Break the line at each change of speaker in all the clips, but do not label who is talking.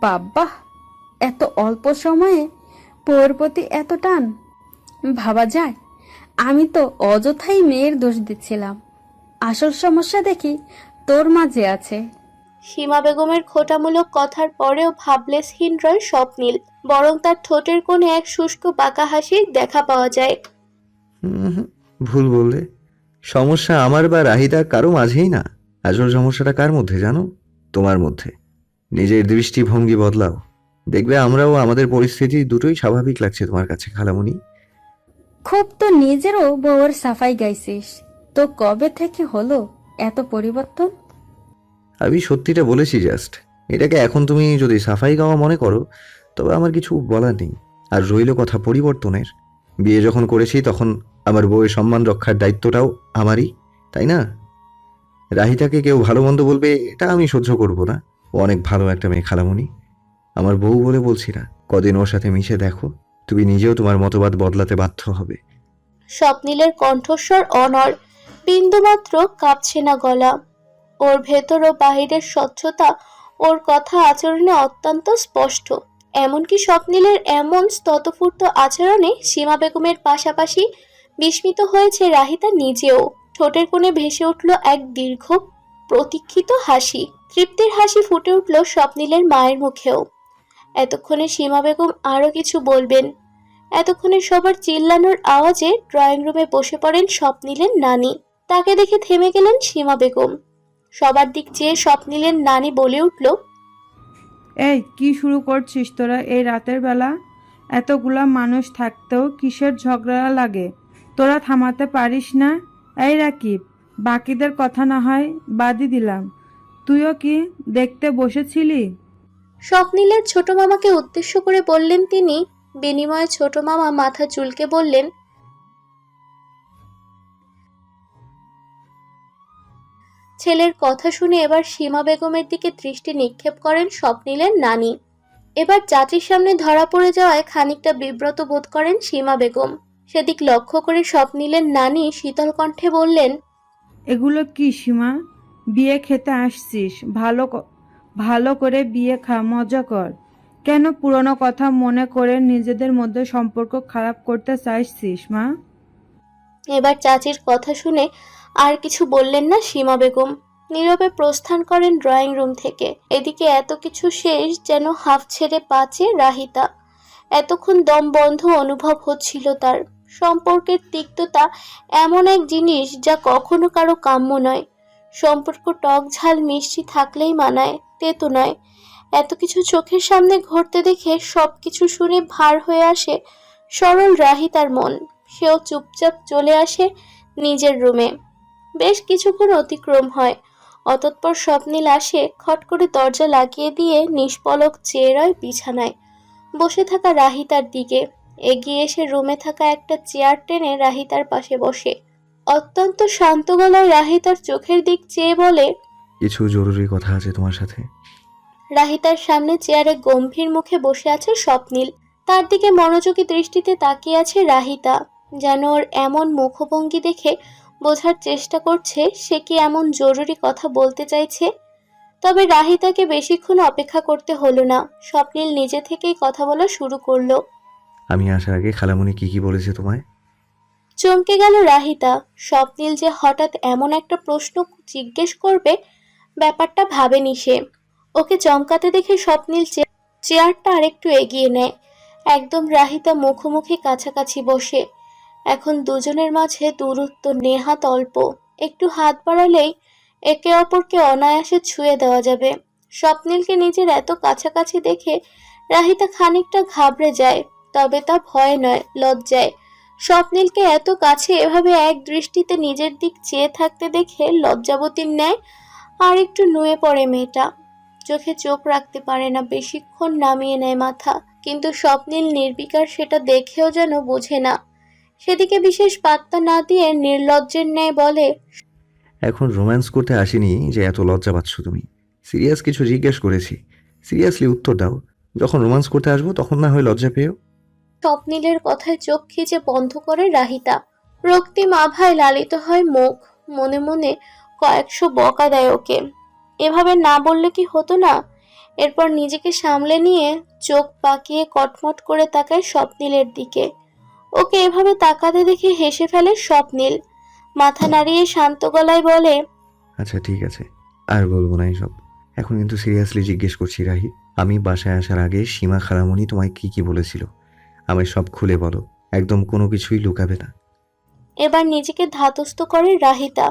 বাবা, এত অল্প সময়ে বউয়ের প্রতি এত টান! ভাবা যায়। আমি তো অযথাই মেয়ের দোষ দিচ্ছিলাম। আসল সমস্যা দেখি তোর মাঝে আছে।
সীমা বেগমের খোঁটামূলক কথার পরেও ভাবলেশহীন রয় স্বপ্নীল, বরং তার ঠোঁটের কোণে এক শুষ্ক বাঁকা হাসির দেখা পাওয়া যায়।
হুম, ভুল বললে। সমস্যা আমার বা রাহিদা কারো মাঝেই না। আসল সমস্যাটা কার মধ্যে জানো? তোমার মধ্যে। নিজের দৃষ্টিভঙ্গি বদলাও, দেখবে আমরাও আমাদের পরিস্থিতি দুটোই স্বাভাবিক লাগছে তোমার কাছে খালামণি।
খুব তো নিজেরও বউয়ের সাফাই গাইছিস, তো কবে থেকে হলো এত পরিবর্তন?
আমি সত্যিটা বলেছি জাস্ট। এটাকে এখন তুমি যদি সাফাই গাওয়া মনে করো তবে আমার কিছু বলার নেই। আর রইল কথা পরিবর্তনের, বিয়ে যখন করেছি তখন আমার বউয়ের সম্মান রক্ষার দায়িত্বটাও আমারই, তাই না? রাহিতাকে কেউ ভালো মন্দ বলবে এটা আমি সহ্য করব না। ও অনেক ভালো একটা মেয়ে খালামণি, আমার বউ বলে বলছি না। কদিন ওর সাথে মিশে দেখো, তুমি নিজেও তোমার মতবাদ বদলাতে বাধ্য হবে।
স্বপ্নীলের কণ্ঠস্বর অনড়, বিন্দুমাত্র কাঁপছে না গলা। ওর ভেতর ও বাহিরের স্বচ্ছতা ওর কথা আচরণে অত্যন্ত স্পষ্ট। এমনকি স্বপ্নীলের এমন স্ততফূর্ত আচরণে সীমা বেগমের পাশাপাশি বিস্মিত হয়েছে রাহিতা নিজেও। ঠোঁটের কোণে ভেসে উঠল এক দীর্ঘ প্রতীক্ষিত হাসি। তৃপ্তির হাসি ফুটে উঠল স্বপ্নীলের মায়ের মুখেও। এতক্ষণে সীমা বেগম আরো কিছু বলবেন, এতক্ষণে সবার চিল্লানোর আওয়াজে ড্রয়িং রুমে বসে পড়েন স্বপ্নীলের নানি। তাকে দেখে থেমে গেলেন সীমা বেগম। সবার দিক চেয়ে স্বপ্নীলের নানি বলে উঠল,
এই কি শুরু করছিস তোরা এই রাতের বেলা? এতগুলা মানুষ থাকতেও কিসের ঝগড়া লাগে? তোরা থামাতে পারিস না? এই রাকিব, বাকিদের কথা না হয় বাদই দিলাম, তুইও কি দেখতে বসেছিলি?
স্বপ্নীলের ছোট মামাকে উদ্দেশ্য করে বললেন তিনি। বিনিময়ে ছোট মামা মাথা চুলকে বললেন, ছেলের কথা শুনে এবার সীমা বেগমের দিকে দৃষ্টি নিক্ষেপ করেন স্বপ্নীলের নানি। এবার চাচির সামনে ধরা পড়ে যাওয়ায় খানিকটা বিব্রত বোধ করেন সীমা বেগম। সেদিক লক্ষ্য করে স্বপ্নীলের নানি শীতল কণ্ঠে বললেন,
এগুলো কি সীমা? বিয়ে খেতে আসছিস, ভালো করে বিয়ে খা, মজা কর। কেন পুরনো কথা মনে করে নিজেদের মধ্যে সম্পর্ক খারাপ করতে চাইছিস মা?
এবার চাচির কথা শুনে আর কিছু বললেন না সীমা বেগম। নীরবে প্রস্থান করেন ড্রয়িং রুম থেকে। এদিকে এত কিছু শেষ যেন হাঁফ ছেড়ে বাঁচে রাহিতা। এতক্ষণ দম বন্ধ অনুভব হচ্ছিল তার। সম্পর্কের তিক্ততা এমন এক জিনিস যা কখনো কারো কাম্য নয়। সম্পর্ক টক ঝাল মিষ্টি থাকলেই মানায়, তেতো নয়। এত কিছু চোখের সামনে ঘটতে দেখে সবকিছু শুনে ভার হয়ে আসে সরল রাহিতার মন। সেও চুপচাপ চলে আসে নিজের রুমে। বেশ কিছুক্ষণ অতিক্রম হয়। অতঃপর স্বপ্নীল আসে, খট করে দরজা লাগিয়ে দিয়ে নিষ্পলক চেয়ে রয় বিছানায় বসে থাকা রাহিতার দিকে। এগিয়ে এসে রুমে থাকা একটা চেয়ার টেনে রাহিতার পাশে বসে অত্যন্ত শান্ত গলায় রাহিতার চোখের দিক চেয়ে বলে,
কিছু জরুরি কথা আছে তোমার সাথে।
রাহিতার সামনে চেয়ারে গম্ভীর মুখে বসে আছে স্বপ্নীল। তার দিকে মনোযোগী দৃষ্টিতে তাকিয়ে আছে রাহিতা, যেন ওর এমন মুখভঙ্গি দেখে বোঝার চেষ্টা করছে সে কি এমন জরুরি কথা বলতে চাইছে। তবে রাহিতাকে বেশিক্ষণ অপেক্ষা করতে হলো না। স্বপ্নীল নিজে থেকেই কথা বলা শুরু করলো।
আমি আসার আগে খালামণি কি কি বলেছে তোমায়?
চমকে গেল রাহিতা। স্বপ্নীল যে হঠাৎ এমন একটা প্রশ্ন জিজ্ঞেস করবে ব্যাপারটা ভাবেনি সে। ওকে চমকাতে দেখে স্বপ্নীল চেয়ারটা আরেকটু এগিয়ে নেয়। একদম রাহিতা মুখোমুখি কাছাকাছি বসে। এখন দুজনের মাঝে দূরত্ব নেহাত অল্প। একটু হাত বাড়ালেই একে অপরকে অনায়াসে ছুঁয়ে দেওয়া যাবে। স্বপ্নীলকে নিজের এত কাছাকাছি দেখে রাহিতা খানিকটা ঘাবড়ে যায়, তবে তা ভয় নয়, লজ্জায়। স্বপ্নীলকে এত কাছে এভাবে এক দৃষ্টিতে নিজের দিক চেয়ে থাকতে দেখে লজ্জাবতীর ন্যায় আর একটু নুয়ে পড়ে মেয়েটা। চোখে চোখ রাখতে পারে না, বেশিক্ষণ নামিয়ে নেয় মাথা। কিন্তু স্বপ্নীল নির্বিকার সেটা দেখেও যেন বোঝে না। সেদিকে বিশেষ পাত্তা না দিয়ে নির্লজ্জের ন্যায় বলে,
এখন রোম্যান্স করতে আসিনি যে এত লজ্জা পাচ্ছ তুমি। সিরিয়াস কিছু জিজ্ঞেস করেছি, সিরিয়াসলি উত্তর দাও। যখন রোম্যান্স করতে আসবো তখন না হয় লজ্জা পেও।
স্বপ্নীলের কথায় চোখ খিচে বন্ধ করে রাহিতা। রক্তিম আভায় লালিত হয় মুখ। মনে মনে কয়েকশো বকা দেয় ওকে। এভাবে না বললে কি হতো না? এরপর নিজেকে সামলে নিয়ে চোখ পাকিয়ে কটমট করে তাকায় স্বপ্নিলের দিকে। ওকে এভাবে তাকাতে দেখে হেসে ফেলে স্বপ্নিল। মাথা নাড়িয়ে শান্ত গলায় বলে,
আচ্ছা ঠিক আছে, আর বলবো না এসব। এখন কিন্তু সিরিয়াসলি জিজ্ঞেস করছি রাহি, আমি বাসায় আসার আগে সীমা খালামণি তোমায় কি কি বলেছিল? আমায় সব খুলে বলো, একদম কোনো কিছুই লুকাবে না।
এবার নিজেকে ধাতস্থ করে রাহিতা।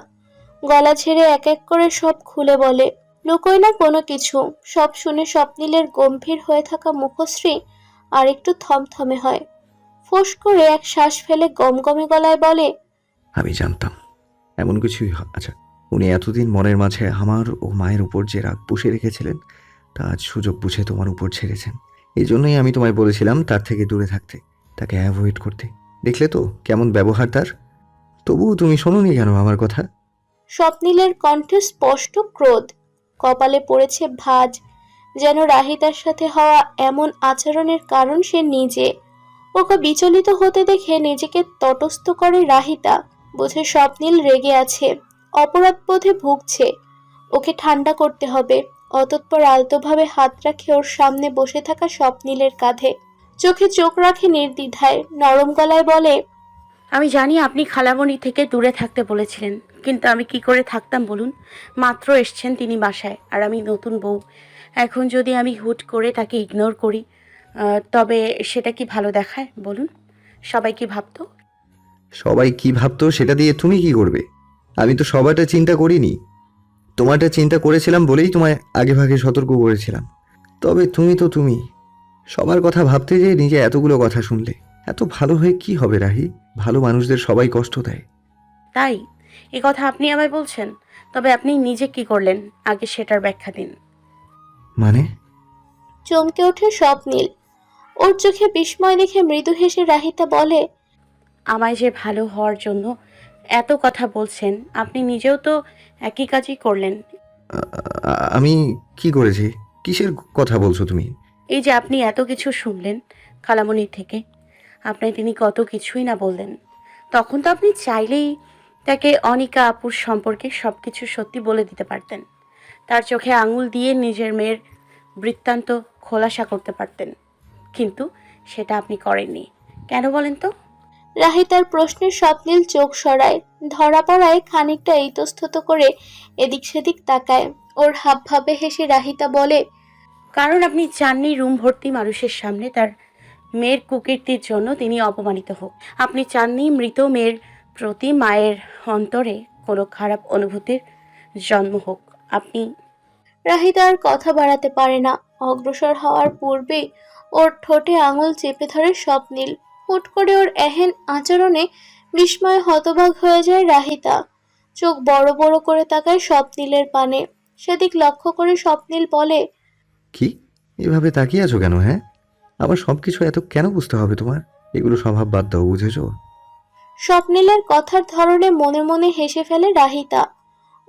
গলা ছেড়ে এক এক করে সব খুলে বলে। লুকোয় না কোনো কিছু। সব শুনে স্বপ্নিলের গম্ভীর হয়ে থাকা মুখশ্রী আর একটু থমথমে হয়। ফোঁস করে এক শ্বাস ফেলে গমগমে গলায় বলে,
আমি জানতাম এমন কিছুই আচ্ছা, উনি এতদিন মনের মাঝে আমার ও মায়ের উপর যে রাগ পুষে রেখেছিলেন, তা আজ সুযোগ বুঝে তোমার উপর ছেড়েছেন। এই জন্যই আমি তোমায় বলেছিলাম তার থেকে দূরে থাকতে, তাকে অ্যাভয়েড করতে। দেখলে তো কেমন ব্যবহার তার। তবুও তুমি শোনোনি কেন আমার কথা?
স্বপ্নিলের কণ্ঠে স্পষ্ট ক্রোধ। কপালে পড়েছে ভাঁজ, যেন রাহিতার সাথে হওয়া এমন আচরণের কারণ সে নিজে। ওকে বিচলিত হতে দেখে নিজেকে তটস্থ করে রাহিতা। বুঝে স্বপ্নিল রেগে আছে, অপরাধবোধে ভুগছে। ওকে ঠান্ডা করতে হবে। অতঃপর আলতোভাবে হাত রাখে ওর সামনে বসে থাকা স্বপ্নিলের কাঁধে। চোখে চোখ রাখে নির্দ্বিধায়, নরম গলায় বলে,
আমি জানি আপনি খালামণি থেকে দূরে থাকতে বলেছিলেন, কিন্তু আমি কি করে থাকতাম বলুন? মাত্র এসছেন তিনি বাসায়, আর আমি নতুন বউ। এখন যদি আমি হুট করে তাকে ইগনোর করি, তবে সেটা কি ভালো দেখায় বলুন? সবাই কি ভাবতো?
সবাই কি ভাবতো সেটা দিয়ে তুমি কি করবে? আমি তো সবাইটা চিন্তা করিনি। তোমারটা চিন্তা করেছিলাম বলেই তোমায় আগে ভাগে সতর্ক করেছিলাম। তবে তুমি তো তুমি, সবার কথা ভাবতে যে নিজে এতগুলো কথা শুনলে। এত ভালো হয়ে কি হবে রাহি? ভালো মানুষদের সবাই কষ্ট দেয়।
তাই এ কথা আপনি আমায় বলছেন? তবে আপনি নিজে কি করলেন আগে সেটার ব্যাখ্যা দিন।
মানে?
চমকে ওঠে স্বপ্নিল। ওর চোখে বিস্ময় দেখে মৃদু হেসে রাহিতা বলে,
আমায় যে ভালো হওয়ার জন্য এত কথা বলছেন, আপনি নিজেও তো একই কাজই করলেন।
আমি কি করেছি? কিসের কথা বলছো তুমি?
এই যে আপনি এত কিছু শুনলেন খালামণির থেকে, আপনায় তিনি কত কিছুই না বললেন। তখন তো আপনি চাইলেই তাকে অনিকা আপুর সম্পর্কে সব কিছু সত্যি বলে দিতে পারতেন। তার চোখে আঙুল দিয়ে নিজের মেয়ের বৃত্তান্ত খোলাসা করতে পারতেন, কিন্তু সেটা আপনি করেননি। কেন বলেন তো?
রাহিতার প্রশ্নে স্বপ্নিল চোখ সরায়। ধরা পড়ায় খানিকটা ইতস্তত করে এদিক সেদিক তাকায়। ওর হাবভাবে হেসে রাহিতা বলে,
কারণ আপনি চাননি রুম ভর্তি মানুষের সামনে তার মেয়ের কুকীর্তির জন্য তিনি অপমানিত হোক। আপনি চাননি মৃত মেয়ের প্রতি মায়ের অন্তরে কোনো খারাপ অনুভূতির জন্ম হোক। আপনি
রাহিতা আর কথা বাড়াতে পারে না। অগ্রসর হওয়ার পূর্বেই ওর ঠোঁটে আঙুল চেপে ধরে স্বপ্নিল। হুট করে ওর এহেন আচরণে বিস্ময়ে হতবাক হয়ে যায় রাহিতা। চোখ বড় বড় করে তাকায় স্বপ্নিলের পানে। সেদিক লক্ষ্য করে স্বপ্নিল বলে,
কি এভাবে তাকিয়ে আছো কেন? হ্যাঁ, আবার সব কিছু এত কেন বুঝতে হবে তোমার? এগুলো স্বভাব বাদ দাও, বুঝেছো?
স্বপ্নিলের কথার ধরনে মনে মনে হেসে ফেলে রাহিতা।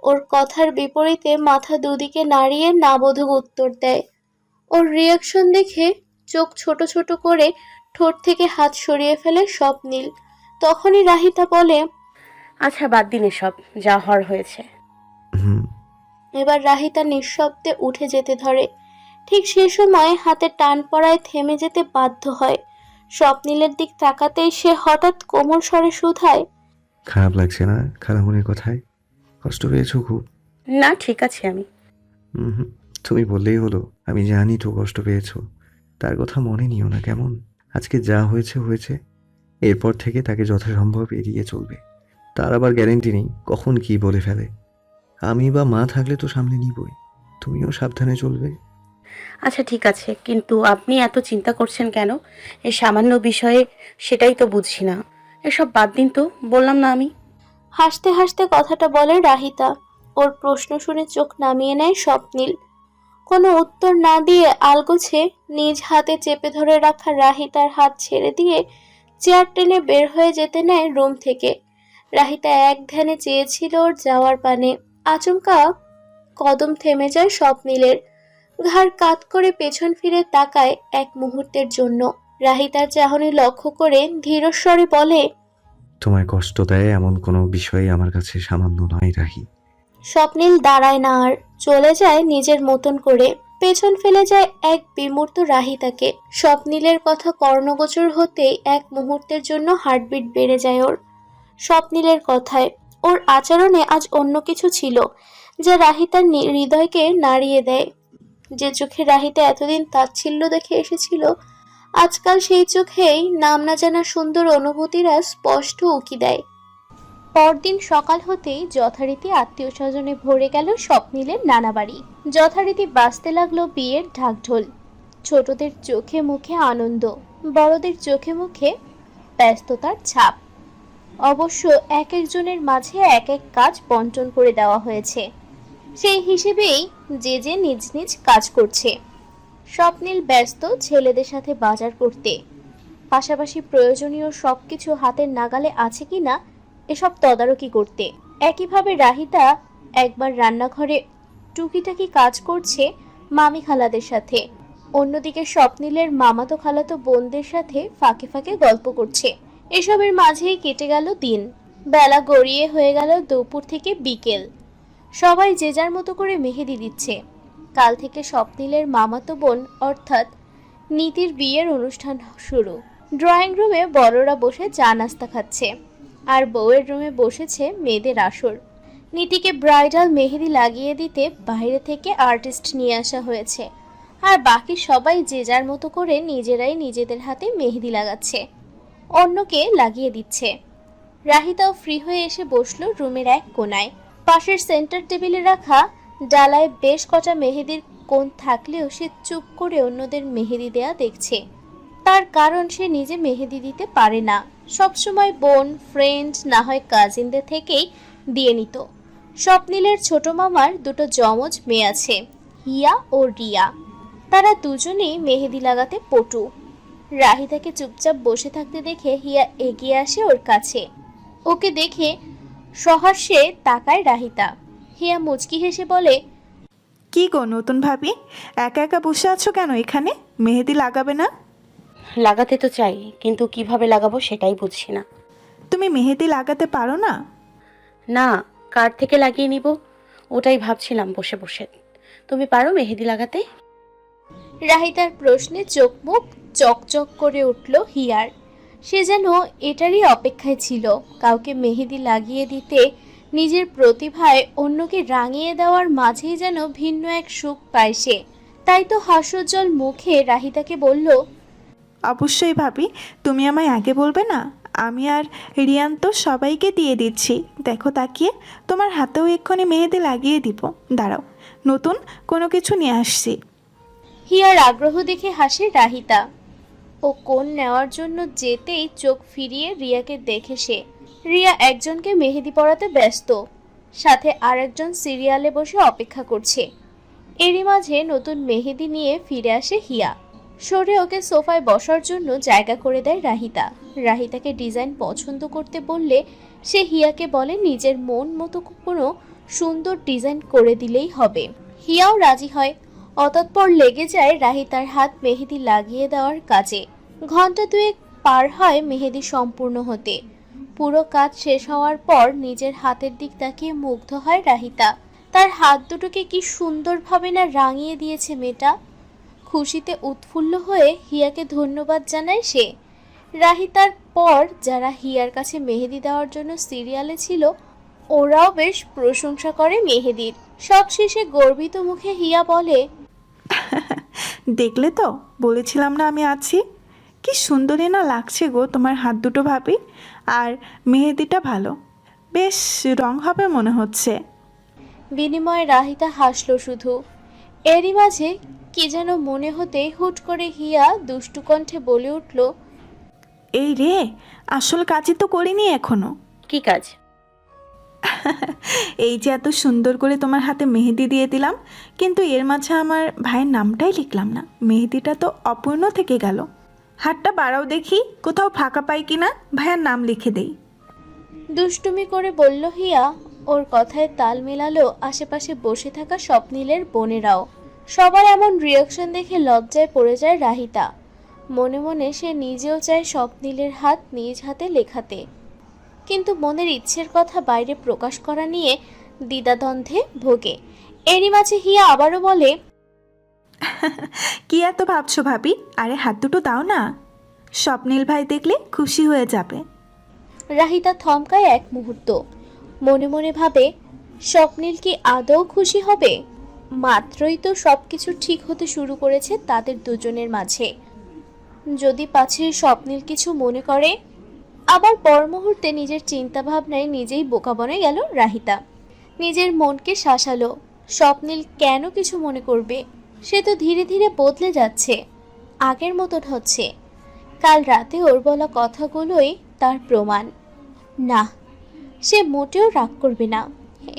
ওর কথার বিপরীতে মাথা দুদিকে নাড়িয়ে নাবোধক উত্তর দেয়। ওর রিয়াকশন দেখে চোখ ছোট ছোট করে ঠোঁট থেকে হাত সরিয়ে ফেলে স্বপ্নিল। তখনই রাহিতা বলে,
আচ্ছা বাদ দিন এসব, যা হওয়ার হয়েছে।
হুম।
এবার রাহিতা নিঃশব্দে উঠে যেতে ধরে। ঠিক সে সময় হাতে টান পড়ায় থেমে যেতে বাধ্য হয়। স্বপ্নিলের দিক তাকাতেই সে হঠাৎ কোমল স্বরে শুধায়,
খারাপ লাগছে না খালামণির কথায়? কষ্ট পেয়েছো খুব?
না ঠিক আছে আমি।
হুম, তুমি বললেই হলো। আমি জানি তো কষ্ট পেয়েছো। তার কথা মনে নিও না কেমন? আজকে যা হয়েছে হয়েছে। এরপর থেকে তাকে যথাসম্ভব এড়িয়ে চলবে। তার আবার গ্যারেন্টি নেই কখন কি বলে ফেলে। আমি বা মা থাকলে তো সামনে নিবই। তুমিও সাবধানে চলবে।
আচ্ছা ঠিক আছে, কিন্তু আপনি এত চিন্তা করছেন কেন এই সামান্য বিষয়ে? সেটাই তো বুঝছি না। এসব বাদ দিন তো, বললাম না আমি।
হাসতে হাসতে কথাটা বলে রাহিতা। ওর প্রশ্ন শুনে চোখ নামিয়ে নেয় স্বপ্নিল। কোনো উত্তর না দিয়ে আলগোছে নিজ হাতে চেপে ধরে রাখা রাহিতার হাত ছেড়ে দিয়ে চেয়ার টেনে বের হয়ে যেতে নেয় রুম থেকে। রাহিতা এক ধ্যানে চেয়েছিল ওর যাওয়ার পানে। আচমকা কদম থেমে যায় স্বপ্নিলের। ঘাড় কাত করে পেছন ফিরে তাকায় এক মুহূর্তের জন্য। রাহিতার চাহনি লক্ষ্য করে ধীরস্বরে বলে,
তোমায় কষ্ট দেয় এমন কোনো বিষয় আমার কাছে সামান্য নয় রাহি।
স্বপ্নিল দাঁড়ায় না আর, চলে যায় নিজের মতন করে। পেছন ফেলে যায় এক বিমূর্ত রাহিতাকে। স্বপ্নিলের কথা কর্ণগোচর হতেই এক মুহূর্তের জন্য হার্টবিট বেড়ে যায় ওর। স্বপ্নিলের কথায়, ওর আচরণে আজ অন্য কিছু ছিল যা রাহিতার হৃদয়কে নাড়িয়ে দেয়। যে চোখে রাহিতা এতদিন তাচ্ছিল্য দেখে এসেছিল, আজকাল সেই চোখেই নাম না জানা সুন্দর অনুভূতিরা স্পষ্ট উকি দেয়। পরদিন সকাল হতেই যথারীতি আত্মীয় স্বজনে ভরে গেল স্বপ্নিলের নানা বাড়ি। যথারীতি বাজতে লাগলো বিয়ের ঢাকঢোল। ছোটদের চোখে মুখে আনন্দ, বড়দের চোখে মুখে ব্যস্ততার ছাপ। অবশ্য এক একজনের মাঝে এক এক কাজ বন্টন করে দেওয়া হয়েছে, সেই হিসেবেই যে যে নিজ নিজ কাজ করছে। স্বপ্নিল ব্যস্ত ছেলেদের সাথে বাজার করতে, পাশাপাশি প্রয়োজনীয় সবকিছু হাতের নাগালে আছে কিনা এসব তদারকি করতে। একইভাবে রাহিতা একবার রান্নাঘরে টুকিটাকি কাজ করছে মামি খালাদের সাথে, অন্যদিকে স্বপ্নিলের মামাতো খালাতো বোনদের সাথে ফাঁকে ফাঁকে গল্প করছে। এসবের মাঝেই কেটে গেল দিন। বেলা গড়িয়ে হয়ে গেল দুপুর থেকে বিকেল। সবাই যে যার মতো করে মেহেদি দিচ্ছে। কাল থেকে স্বপ্নিলের মামাতো বোন অর্থাৎ নীতির বিয়ের অনুষ্ঠান শুরু। ড্রয়িং রুমে বড়রা বসে চা নাস্তা খাচ্ছে, আর বউয়ের রুমে বসেছে মেয়েদের আসর। নীতিকে ব্রাইডাল মেহেদি লাগিয়ে দিতে বাইরে থেকে আর্টিস্ট নিয়ে আসা হয়েছে, আর বাকি সবাই যে যার মতো করে নিজেরাই নিজেদের হাতে মেহেদি লাগাচ্ছে, অন্যকে লাগিয়ে দিচ্ছে। রাহিতাও ফ্রি হয়ে এসে বসলো রুমের এক কোনায়। পাশের সেন্টার টেবিলে রাখা ডালায় বেশ কটা মেহেদির কোণ থাকলেও সে চুপ করে অন্যদের মেহেদি দেয়া দেখছে। তার কারণ সে নিজে মেহেদি দিতে পারে না, সবসময় বোন, ফ্রেন্ড, না হয় কাজিনদের থেকেই দিয়ে নিত। স্বপ্নিলের ছোট মামার দুটো যমজ মেয়ে আছে, হিয়া ও রিয়া। তারা দুজনেই মেহেদি লাগাতে পটু। রাহিতাকে চুপচাপ বসে থাকতে দেখে হিয়া এগিয়ে আসে ওর কাছে। ওকে দেখে সহাস্যে তাকায় রাহিতা। হিয়া মুচকি হেসে বলে,
কি গো নতুন ভাবি, একা একা বসে আছো কেন এখানে? মেহেদি লাগাবে না?
লাগাতে তো চাই, কিন্তু কিভাবে লাগাবো সেটাই বুঝছি না।
তুমি মেহেদি লাগাতে পারো না?
না, কার থেকে লাগিয়ে নিব ওটাই ভাবছিলাম বসে বসে। তুমি পারো মেহেদি লাগাতে?
রাহিতার প্রশ্নে চোখ মুখ চকচক করে উঠল হিয়ার। সে যেন এটারই অপেক্ষায় ছিল, কাউকে মেহেদি লাগিয়ে দিতে। নিজের প্রতিভায় অন্যকে রাঙিয়ে দেওয়ার মাঝেই যেন ভিন্ন এক সুখ পায় সে। তাই তো হাস্যোজ্জ্বল মুখে রাহিতাকে বলল,
অবশ্যই ভাবি, তুমি আমায় আগে বলবে না? আমি আর রিয়ান তো সবাইকে দিয়ে দিচ্ছি। দেখো তাকিয়ে, তোমার হাতেও এক্ষুনি মেহেদি লাগিয়ে দিব। দাঁড়াও, নতুন কোনো কিছু নিয়ে আসছি।
হিয়ার আগ্রহ দেখে হাসে রাহিতা। ও কোণ নেওয়ার জন্য যেতেই চোখ ফিরিয়ে রিয়াকে দেখে সে। রিয়া একজনকে মেহেদি পরাতে ব্যস্ত, সাথে আরেকজন সিরিয়ালে বসে অপেক্ষা করছে। এরই মাঝে নতুন মেহেদি নিয়ে ফিরে আসে হিয়া। সরে ওকে সোফায় বসার জন্য জায়গা করে দেয় রাহিতা। রাহিতাকে ডিজাইন পছন্দ করতে বললে সে হিয়াকে বলে নিজের মন মতো কোনো সুন্দর ডিজাইন করে দিলেই হবে। হিয়াও রাজি হয়। অতঃপর লেগে যায় রাহিতার হাত মেহেদি লাগিয়ে দেওয়ার কাজে। ঘন্টা দুয়েক পার হয় মেহেদি সম্পূর্ণ হতে। পুরো কাজ শেষ হওয়ার পর নিজের হাতের দিক তাকিয়ে মুগ্ধ হয় রাহিতা। তার হাত দুটোকে কি সুন্দরভাবে না রাঙিয়ে দিয়েছে মেয়েটা। খুশিতে উৎফুল্ল হয়ে হিয়াকে ধন্যবাদ জানায় সে। রাহিতার পর যারা হিয়ার কাছে মেহেদি দেওয়ার জন্য সিরিয়ালে ছিল, ওরাও বেশ প্রশংসা করে মেহেদির। সবশেষে গর্বিত মুখে হিয়া বলে,
দেখলে তো, বলেছিলাম না আমি আছি। কি সুন্দরই না লাগছে গো তোমার হাত দুটো ভাবি। আর মেহেদিটা ভালো, বেশ রং হবে মনে হচ্ছে।
বিনিময়ে রাহিতা হাসলো শুধু। এরই মাঝে কি যেন মনে হতে হুট করে হিয়া দুষ্টু কণ্ঠে বলে উঠল,
এই রে, আসল কাজই তো করিনি এখনো।
কি কাজ?
এই যে এত সুন্দর করে তোমার হাতে মেহেদি দিয়ে দিলাম, কিন্তু এর মাঝে আমার ভাইয়ের নামটাই লিখলাম না। মেহেদিটা তো অপূর্ণ থেকে গেল। হাতটা বাড়াও দেখি, কোথাও ফাঁকা পাই কিনা, ভাইয়ের নাম লিখে দেই।
দুষ্টুমি করে বলল হিয়া। ওর কথায় তাল মেলালো আশেপাশে বসে থাকা স্বপ্নিলের বোনেরাও। সবার এমন রিয়াকশন দেখে লজ্জায় পড়ে যায় রাহিতা। মনে মনে সে নিজেও চায় স্বপ্নিলের হাত নিজ হাতে লেখাতে, কিন্তু মনের ইচ্ছের কথা বাইরে প্রকাশ করা নিয়ে দ্বিধাদ্বন্দ্বে ভোগে। এরই মাঝে হিয়া আবারও বলে,
কি এত ভাবছো ভাবি? আরে হাত দুটো দাও না, স্বপ্নীল ভাই দেখলে খুশি হয়ে যাবে।
রাহিতা থমকায় এক মুহূর্ত, মনে মনে ভাবে স্বপ্নীল কি আদৌ খুশি হবে? মাত্রই তো সবকিছু ঠিক হতে শুরু করেছে তাদের দুজনের মাঝে, যদি পাছে স্বপ্নীল কিছু মনে করে। আবার পর মুহূর্তে নিজের চিন্তা ভাবনায় নিজেই বোকা বনে গেল রাহিতা। নিজের মনকে শাসালো, স্বপ্নীল কেন কিছু মনে করবে? সে তো ধীরে ধীরে বদলে যাচ্ছে, আগের মতন হচ্ছে। কাল রাতে ওর বলা কথাগুলোই তার প্রমাণ। না, সে মোটেও রাগ করবে না।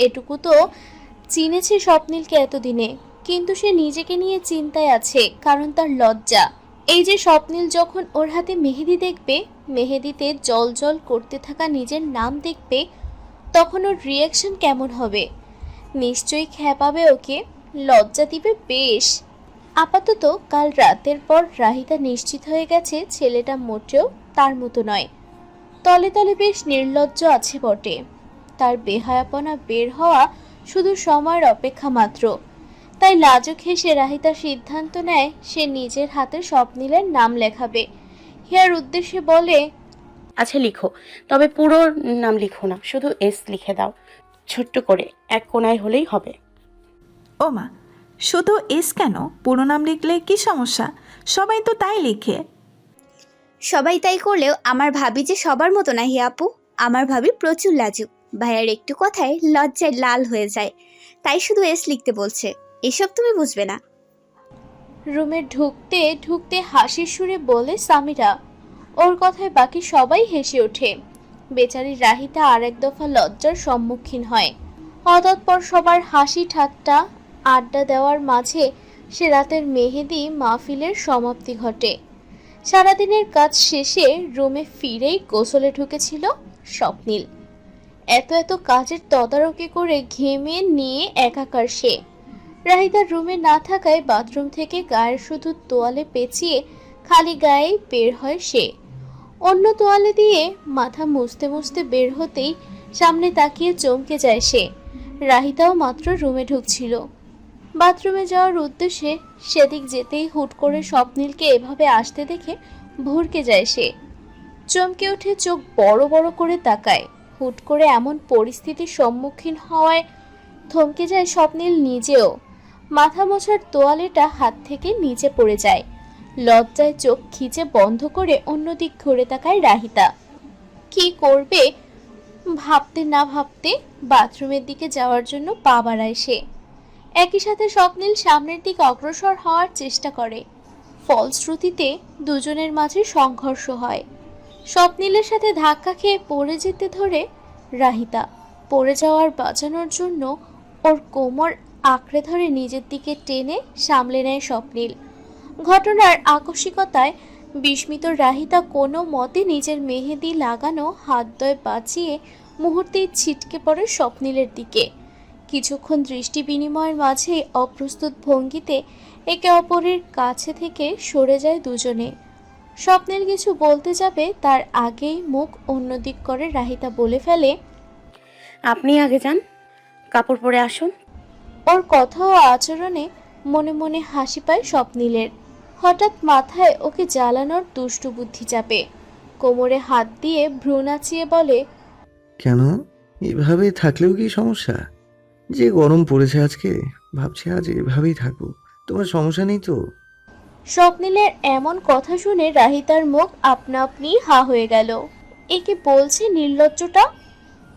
এটুকু তো চিনেছে স্বপ্নীলকে এতদিনে, কিন্তু সে নিজেকে নিয়ে চিন্তায় আছে, কারণ তার লজ্জা। এই যে স্বপ্নীল যখন ওর হাতে মেহেদি দেখবে, মেহেদিতে জল জল করতে থাকা নিজের নাম দেখবে, তখন ওর রিয়াকশন কেমন হবে? নিশ্চয়ই খেপাবে ওকে, লজ্জা দিবে বেশ। আপাতত কাল রাতের পর রাহিতা নিশ্চিত হয়ে গেছে ছেলেটা মোটেও তার মতো নয়। তলে তলে বেশ নির্লজ্জ আছে বটে। তার বেহায়াপনা বের হওয়া শুধু সময়ের অপেক্ষা মাত্র। তাই লাজুক হেসে রাহিতা সিদ্ধান্ত নেয় সে নিজের হাতে স্বপ্নীলের নাম লেখাবে। হিয়ার উদ্দেশ্যে বলে,
আচ্ছা লিখো, তবে পুরো নাম লিখো না, শুধু এস লিখে দাও, ছোট্ট করে এক কোণায় হলেই হবে।
ও মা, শুধু এস কেন? পুরো নাম লিখলে কি সমস্যা? সবাই তো তাই লিখে।
সবাই তাই করলেও আমার ভাবি যে সবার মতো না হে আপু। আমার ভাবি প্রচুর লাজুক, ভাইয়ার একটু কথায় লজ্জায় লাল হয়ে যায়, তাই শুধু এস লিখতে বলছে। এসব তুমি বুঝবে না।
রুমে ঢুকতে ঢুকতে হাসির সুরে বলে সামিরা। ওর কথায় বাকি সবাই হেসে ওঠে। বেচারি রাহিতা আরেক দফা লজ্জার সম্মুখীন হয়। অতঃপর সবার হাসি ঠাট্টা আড্ডা দেওয়ার মাঝে সে রাতের মেহেদি মাহফিলের সমাপ্তি ঘটে। সারাদিনের কাজ শেষে রুমে ফিরেই গোসলে ঢুকেছিল স্বপ্নীল। এত এত কাজের তদারকি করে ঘেমে নিয়ে একাকার সে। রাহিতার রুমে না থাকায় বাথরুম থেকে গায়ের শুধু তোয়ালে পেঁচিয়ে খালি গায়েই বের হয় সে। অন্য তোয়ালে দিয়ে মাথা মুছতে মুছতে বের হতেই সামনে তাকিয়ে চমকে যায় সে। রাহিতাও মাত্র রুমে ঢুকছিল। বাথরুমে যাওয়ার উদ্দেশ্যে সেদিক যেতেই হুট করে স্বপ্নীলকে এভাবে আসতে দেখে ভরকে যায় সে। চমকে উঠে চোখ বড় বড় করে তাকায়। হুট করে এমন পরিস্থিতির সম্মুখীন হওয়ায় থমকে যায় স্বপ্নীল নিজেও। মাথা মোছার তোয়ালেটা হাত থেকে নিচে পড়ে যায়। লজ্জায় চোখ খিচে বন্ধ করে অন্যদিক ঘুরে তাকায় রাহিতা। কি করবে ভাবতে না ভাবতে বাথরুমের দিকে যাওয়ার জন্য পা বাড়ায় সে। একই সাথে স্বপ্নীল সামনের দিকে অগ্রসর হওয়ার চেষ্টা করে। ফলশ্রুতিতে দুজনের মাঝে সংঘর্ষ হয়। স্বপ্নীলের সাথে ধাক্কা খেয়ে পড়ে যেতে ধরে রাহিতা। পড়ে যাওয়ার বাঁচানোর জন্য ওর কোমর আঁকড়ে ধরে নিজের দিকে টেনে সামলে নেয় স্বপ্নীল। ঘটনার আকস্মিকতায় বিস্মিত রাহিতা কোনো মতে নিজের মেহেদি লাগানো হাতদ্বয় বাঁচিয়ে মুহূর্তেই ছিটকে পড়ে স্বপ্নীলের দিকে। কিছুক্ষণ দৃষ্টি বিনিময়ের মাঝে অপ্রস্তুত ভঙ্গিতে একে অপরের কাছে থেকে সরে যায় দুজনে। স্বপ্নীল কিছু বলতে যাবে তার আগেই মুখ অন্যদিক করে রাহিতা বলে ফেলে,
আপনি আগে যান, কাপড় পরে আসুন।
ওর কথা ও আচরণে মনে মনে হাসি পায় স্বপ্নীলের। হঠাৎ মাথায় ওকে জ্বালানোর দুষ্টু বুদ্ধি চাপে। কোমরে হাত দিয়ে ভ্রু নাচিয়ে বলে,
কেন এভাবে থাকলেও কি সমস্যা? যে গরম পড়েছে আজকে, ভাবছি আজ এভাবেই থাকবো। তোমার সমস্যা নেই তো?
স্বপ্নীলের এমন কথা শুনে রাহিতার মুখ আপনা আপনি হা হয়ে গেল। একে বলছে নির্লজ্জটা?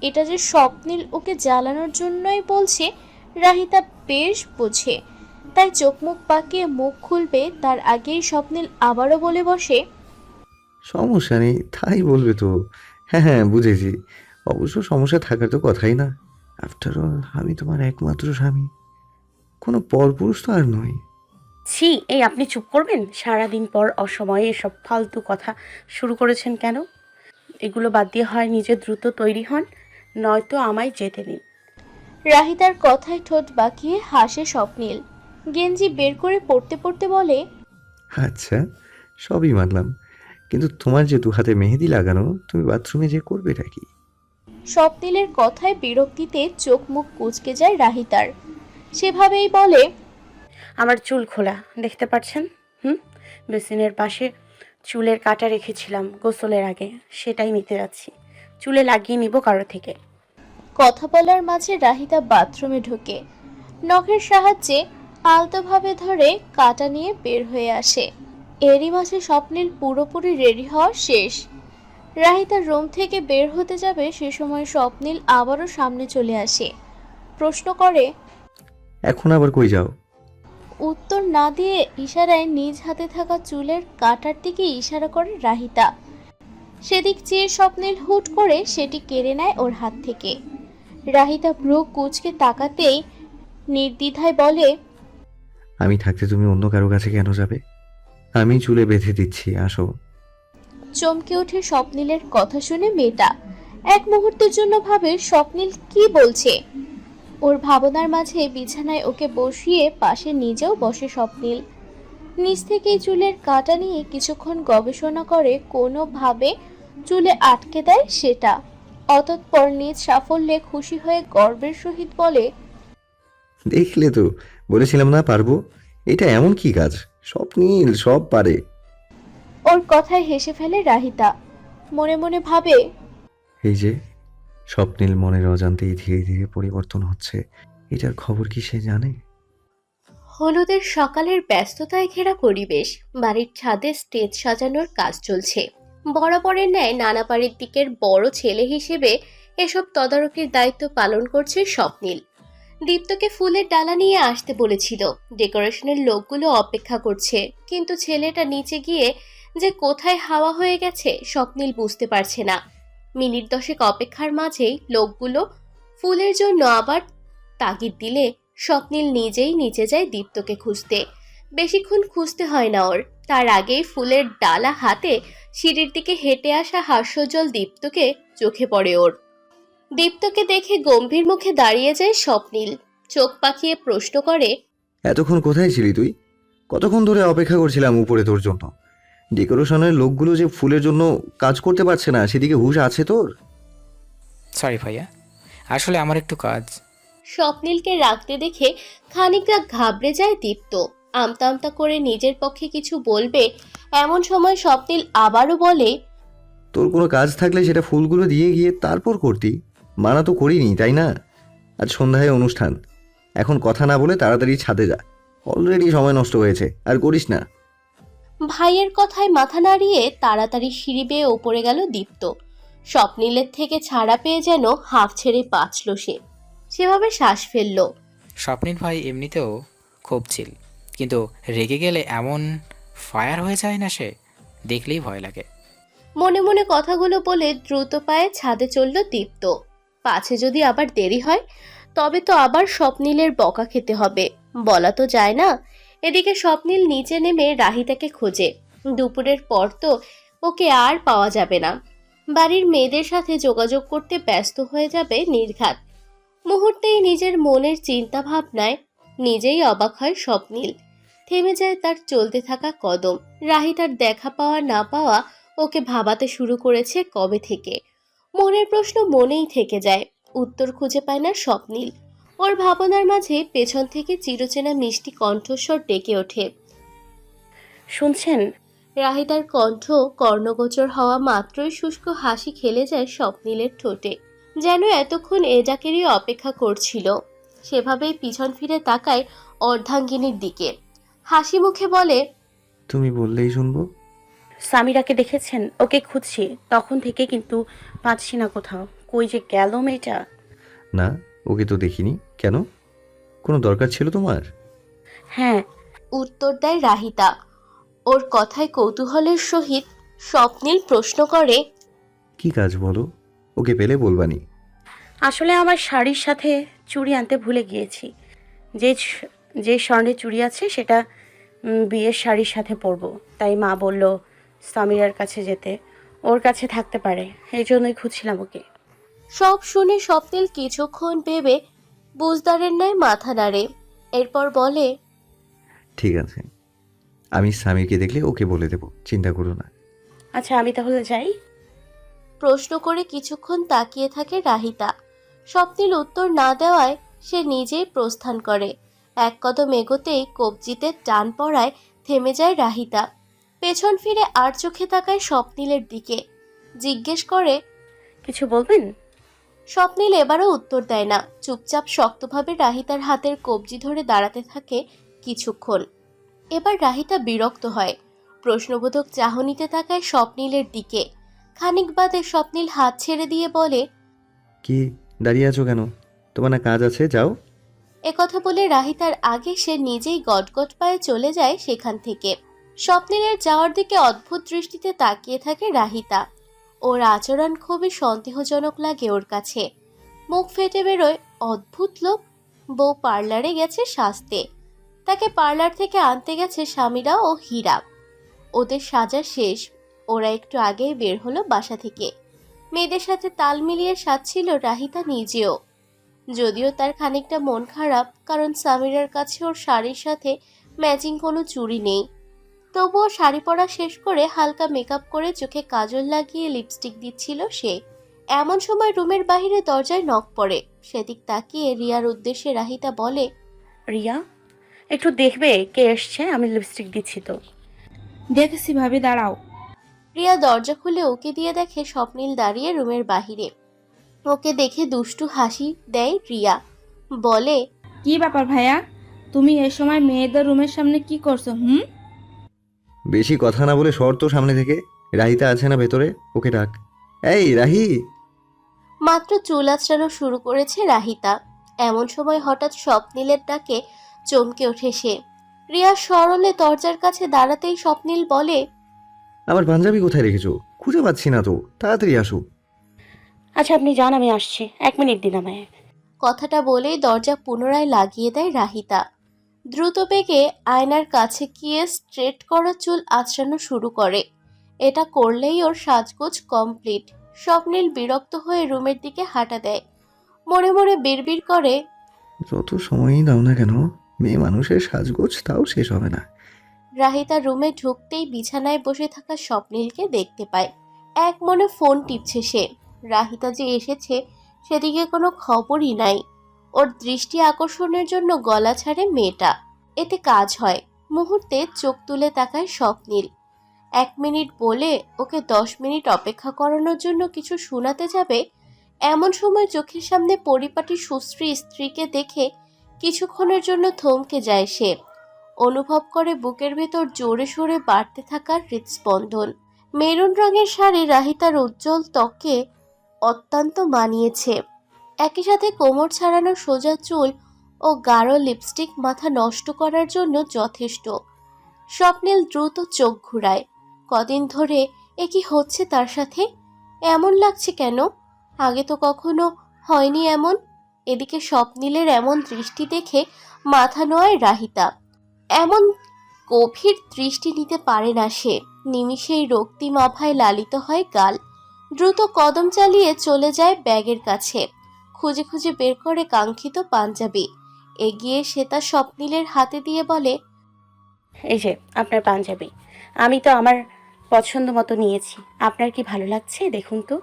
এটা যে স্বপ্নীল ওকে জ্বালানোর জন্যই বলছে রাহিতা বেশ বোঝে। তাই চোখ মুখ পাকিয়ে মুখ খুলবে তার আগেই স্বপ্নীল আবারও বলে বসে,
সমস্যা নেই তাই বলবে তো। হ্যাঁ হ্যাঁ, বুঝেছি। অবশ্য সমস্যা থাকার তো কথাই না। আফটার অল আমি তোমার একমাত্র স্বামী, কোনো পরপুরুষ তো আর নই।
ছি, এই আপনি চুপ করবেন? সারাদিন পর অসময়ে এসব ফালতু কথা শুরু করেছেন কেন? এগুলো বাদ দিয়ে হয় নিজে দ্রুত তৈরি হন, নয়তো আমায় যেতে দিন।
রাহিতার কথায় ঠোঁট বাঁকিয়ে হাসে স্বপ্নীল। গেঞ্জি বের করে পড়তে পড়তে বলে,
আচ্ছা, সবই মানলাম, কিন্তু তোমার যে দু হাতে মেহেদি লাগানো, তুমি বাথরুমে যে করবেটা কি?
স্বপ্নীলের কথায় বিরক্তিতে চোখ মুখ কুঁচকে যায় রাহিতার। সেভাবেই বলে,
আমার চুল খোলা দেখতে পাচ্ছেন? বেসিনের পাশে চুলের কাঁটা রেখেছিলাম গোসলের আগে, সেটাই নিতে যাচ্ছি। চুলে লাগিয়ে নিব কারো থেকে।
কথা বলার মাঝে রাহিতা বাথরুমে ঢোকে, নখের সাহায্যে আলতোভাবে ধরে কাটা নিয়ে বের হয়ে আসে। এরই মাঝে স্বপ্নিল পুরোপুরি রেডি হওয়া শেষ। রাহিতা রুম থেকে বের হতে যাবে, সে সময় স্বপ্নিল আবারও সামনে চলে আসে, প্রশ্ন করে।
এখন আবার কই যাও?
উত্তর না দিয়ে ইশারায় নিজ হাতে থাকা চুলের কাটার দিকে ইশারা করে রাহিতা। সেদিক চেয়ে স্বপ্নিল হুট করে সেটি কেড়ে নেয় ওর হাত থেকে। রাহিতা ভ্রু কুঁচকে তাকাতেই নির্দ্বিধায় বলে,
আমি থাকতে তুমি অন্য কারো কাছে কেন যাবে? আমি চুলে বেঁধে দিচ্ছি, আসো।
চমকে ওঠে স্বপ্নিলের কথা শুনে মেয়েটা। এক মুহূর্তের জন্য ভাবে স্বপ্নিল কি বলছে। ওর ভাবনার মাঝে বিছানায় ওকে বসিয়ে পাশে নিজেও বসে স্বপ্নিল। নিচ থেকেই চুলের কাঁটা নিয়ে কিছুক্ষণ গবেষণা করে কোনোভাবে চুলে আটকে দেয় সেটা। অতঃপর নিজ সাফল্যে খুশি হয়ে গর্বের সহিত বলে,
দেখলে তো, বলেছিলাম না পারবো। এটা এমন কি কাজ, স্বপ্নিল সব পারে।
ওর কথায় হেসে ফেলে রাহিতা। মনে মনে ভাবে,
এই যে স্বপ্নিল মনের অজান্তেই ধীরে ধীরে পরিবর্তন হচ্ছে, এটার খবর কি সে জানে?
হলুদের সকালের ব্যস্ততায় ঘেরা পরিবেশ। বাড়ির ছাদে স্টেজ সাজানোর কাজ চলছে। বরাবরের ন্যায় নানা বাড়ির দিকের বড় ছেলে হিসেবে এসব তদারকির দায়িত্ব পালন করছে স্বপ্নিল। দীপ্তকে ফুলের ডালা নিয়ে আসতে বলেছিল, ডেকোরেশনের লোকগুলো অপেক্ষা করছে, কিন্তু ছেলেটা নিচে গিয়ে যে কোথায় হাওয়া হয়ে গেছে স্বপ্নিল বুঝতে পারছে না। মিনিট 10 অপেক্ষার মাঝেই লোকগুলো ফুলের জন্য আবার তাগিদ দিলে স্বপ্নিল নিজেই নিচে যায় দীপ্তকে খুঁজতে। বেশিক্ষণ খুঁজতে হয় না ওর, তার আগেই ফুলের ডালা হাতে সিঁড়ির দিকে হেঁটে আসা হাস্যজ্জ্বল দীপ্তকে চোখে পড়ে ওর। দীপ্তকে দেখে গম্ভীর মুখে দাঁড়িয়ে যায় স্বপ্নিল, চোখ পাকিয়ে প্রশ্ন করে,
এতক্ষণ কোথায় ছিলি তুই? কতক্ষণ ধরে অপেক্ষা করছিলাম উপরে তোর জন্য। ডেকোরেশনের লোকগুলো যে ফুলের জন্য কাজ করতে পারছে না, সেদিকে হুঁশ আছে তোর?
সরি ভাইয়া, আসলে আমার একটু কাজ।
স্বপ্নিলকে রাখতে দেখে খানিকটা ঘাবড়ে যায় দীপ্ত। আমতা আমতা করে নিজের পক্ষে কিছু বলবে এমন সময় স্বপ্নিল আবারও বলে,
তোর কোনো কাজ থাকলে সেটা ফুলগুলো দিয়ে গিয়ে তারপর করতি। মানা তো করিনি, তাই না? আজ সন্ধ্যায় অনুষ্ঠান, এখন কথা না বলে তাড়াতাড়ি ছাদে যা। অলরেডি সময় নষ্ট হয়েছে, আর করিস না।
ভাইয়ের কথায় মাথা নাড়িয়ে তাড়াতাড়ি সিঁড়ি বেয়ে ওপরে গেল দীপ্ত। স্বপ্নিলের থেকে ছাড়া পেয়ে যেন হাঁফ ছেড়ে বাঁচল সে, সেভাবে শ্বাস ফেলল।
স্বপ্নিল ভাই এমনিতেও খুব চিল, কিন্তু রেগে গেলে এমন ফায়ার হয়ে যায় না, সে দেখলেই ভয় লাগে।
মনে মনে কথাগুলো বলে দ্রুত পায়ে ছাদে চলল দীপ্ত। পাছে যদি আবার দেরি হয় তবে তো আবার স্বপ্নিলের বকা খেতে হবে, বলা তো যায় না। এদিকে স্বপ্নিল নিচে নেমে রাহিতাকে খোঁজে। দুপুরের পর তো ওকে আর পাওয়া যাবে না। বাড়ির মেয়েদের সাথে যোগাযোগ করতে ব্যস্ত হয়ে যাবে নির্ঘাত। মুহূর্তেই নিজের মনের চিন্তা ভাবনায় নিজেই অবাক হয় স্বপ্নিল। থেমে যায় তার চলতে থাকা কদম। রাহিতার দেখা পাওয়া না পাওয়া ওকে ভাবাতে শুরু করেছে কবে থেকে। মনের প্রশ্ন মনেই থেকে যায়, উত্তর খুঁজে পায় না স্বপ্নিল। ওর ভাবনার মাঝে পেছন থেকে চিরচেনা মিষ্টি কণ্ঠস্বর ডেকে ওঠে,
শুনছেন?
রাহিতার কণ্ঠ কর্ণগোচর হওয়া মাত্রই শুষ্ক হাসি খেলে যায় স্বপ্নিলের ঠোঁটে, যেন এতক্ষণ এ ডাকেরই অপেক্ষা করছিল। সেভাবেই পিছন ফিরে তাকায় অর্ধাঙ্গিনীর দিকে, হাসি মুখে বলে,
তুমি বললেই শুনবো।
সামিরাকে দেখেছেন? ওকে খুঁজছি তখন থেকে, কিন্তু পাচ্ছি না কোথাও। কই যে গেল মেয়েটা?
না, ওকে তো দেখিনি। কেন, কোনো দরকার ছিল তোমার?
হ্যাঁ।
উত্তর দেয় রাহিতা। ওর কথায় কৌতূহলের সহিত স্বপ্নিল প্রশ্ন করে,
কি কাজ বলো, ওকে পেলে বলবানি।
আসলে আমার শাড়ির সাথে চুড়ি আনতে ভুলে গিয়েছি। যে যে স্বর্ণের চুড়ি আছে সেটা বিয়ের শাড়ির সাথে পরবো, তাই মা বলল সামিরার কাছে যেতে, ওর কাছে থাকতে পারে, এই জন্যই খুঁজছিলাম ওকে।
সব শুনে স্বপ্নিল কিছুক্ষণ ভেবে বুঝদারের ন্যায় মাথা নাড়ে, এরপর বলে,
ঠিক আছে, আমি স্বামীকে দেখলে ওকে বলে দেব, চিন্তা করো না।
আচ্ছা, আমি তাহলে যাই।
প্রশ্ন করে কিছুক্ষণ তাকিয়ে থাকে রাহিতা। স্বপ্নিল উত্তর না দেওয়ায় সে নিজেই প্রস্থান করে। এক কদম এগোতেই কবজিতে টান পড়ায় থেমে যায় রাহিতা। পেছন ফিরে আর চোখে তাকায় স্বপ্নিলের দিকে, জিজ্ঞেস করে,
কিছু বলবেন?
স্বপ্নিল এবারও উত্তর দেয় না, চুপচাপ শক্তভাবে রাহিতার হাতের কবজি ধরে দাঁড়াতে থাকে কিছুক্ষণ। এবার রাহিতা বিরক্ত হয়, প্রশ্নবোধক চাহনিতে তাকায় স্বপ্নিলের দিকে। খানিক বাদে স্বপ্নিল হাত ছেড়ে দিয়ে বলে,
কি দাঁড়িয়ে আছো কেন? তোমার না কাজ আছে, যাও।
একথা বলে রাহিতার আগে সে নিজেই গটগট পায়ে চলে যায় সেখান থেকে। স্বপ্নিলের যাওয়ার দিকে অদ্ভুত দৃষ্টিতে তাকিয়ে থাকে রাহিতা। ওর আচরণ খুবই সন্দেহজনক লাগে ওর কাছে। মুখ ফেটে বেরোয় অদ্ভুত লোক। বউ পার্লারে গেছে সাজতে, তাকে পার্লার থেকে আনতে গেছে স্বামীরা ও হীরা। ওদের সাজা শেষ, ওরা একটু আগেই বের হলো বাসা থেকে। মেয়েদের সাথে তাল মিলিয়ে সাজছিল রাহিতা নিজেও। যদিও তার খানিকটা মন খারাপ, কারণ সামিরার কাছে ওর শাড়ির সাথে ম্যাচিং কোনো চুড়ি নেই। তবুও শাড়ি পরা শেষ করে হালকা মেকআপ করে চোখে কাজল লাগিয়ে লিপস্টিক দিচ্ছিল সে। এমন সময় রুমের বাইরে দরজায় নক পড়ে। সেদিক তাকিয়ে রিয়ার উদ্দেশ্যে রাহিতা বলে,
রিয়া, একটু দেখবে কে এসছে? আমি লিপস্টিক দিচ্ছি তো।
দেখেছি ভাবি, দাঁড়াও।
রিয়া দরজা খুলে ওকে দিয়ে দেখে স্বপ্নিল দাঁড়িয়ে রুমের বাহিরে। ওকে দেখে দুষ্টু হাসি দেয় রিয়া, বলে,
কি ব্যাপার ভাইয়া, তুমি এই সময় মেয়েদের রুমের সামনে কি করছো?
বেশি কথা না বলে সর তো সামনে থেকে। রাহিতা আছে না ভেতরে, ওকে ডাক। এই রাহি।
মাত্র চুল আঁচড়ানো শুরু করেছে রাহিতা, এমন সময় হঠাৎ স্বপ্নিলের ডাকে চমকে ওঠে সে। রিয়া সরলে দরজার কাছে দাঁড়াতেই স্বপ্নিল বলে,
আমার পাঞ্জাবি কোথায় রেখেছো? খুঁজে পাচ্ছি না তো, তাড়াতাড়ি আসো।
আচ্ছা আপনি যান, আমি আসছি, 1 মিনিট দিন আমায়।
কথাটা বলেই দরজা পুনরায় লাগিয়ে দেয় রাহিতা। দ্রুত বেগে আয়নার কাছে গিয়ে স্ট্রেট করা চুল আঁচড়ানো শুরু করে। এটা করলেই ওর সাজগোজ কমপ্লিট। স্বপ্নিল বিরক্ত হয়ে রুমের দিকে হাঁটা দেয়, মনে মনে বিড়বিড় করে,
যত সময়ই দাও না কেন, মেয়ে মানুষের সাজগোজ তাও শেষ হবে না।
রাহিতা রুমে ঢুকতেই বিছানায় বসে থাকা স্বপ্নিলকে দেখতে পায়। এক মনে ফোন টিপছে সে। রাহিতা যে এসেছে সেদিকে কোনো খবরই নাই। ওর দৃষ্টি আকর্ষণের জন্য গলা ছাড়ে মেয়েটা, এতে কাজ হয়। মুহূর্তে চোখ তুলে তাকায় স্বপ্নিল। 1 মিনিট বলে ওকে 10 মিনিট অপেক্ষা করানোর জন্য কিছু শোনাতে যাবে, এমন সময় চোখের সামনে পরিপাটি সুশ্রী স্ত্রীকে দেখে কিছুক্ষণের জন্য থমকে যায় সে। অনুভব করে বুকের ভেতর জোরে সোরে বাড়তে থাকা হৃদস্পন্দন। মেরুন রঙের শাড়ি রাহিতার উজ্জ্বল ত্বকে অত্যন্ত মানিয়েছে। একই সাথে কোমর ছাড়ানো সোজা চুল ও গাঢ় লিপস্টিক মাথা নষ্ট করার জন্য যথেষ্ট। স্বপ্নিল দ্রুত চোখ ঘুরায়। কদিন ধরে এ কি হচ্ছে তার সাথে? এমন লাগছে কেন? আগে তো কখনো হয়নি এমন। এদিকে স্বপ্নিলের এমন দৃষ্টি দেখে মাথা নোয়ায় রাহিতা। এমন গভীর দৃষ্টি নিতে পারে না সে। নিমিষেই রক্তিম আভায় লালিত হয় গাল। দ্রুত কদম চালিয়ে চলে যায় ব্যাগের কাছে। খুঁজে খুঁজে বের করে কাঙ্ক্ষিত পাঞ্জাবি। এগিয়ে সে তা স্বপ্নিলের হাতে দিয়ে বলে,
এই যে আপনার পাঞ্জাবি, আমি তো আমার পছন্দ মতো নিয়েছি, আপনার কি ভালো লাগছে দেখুন তো।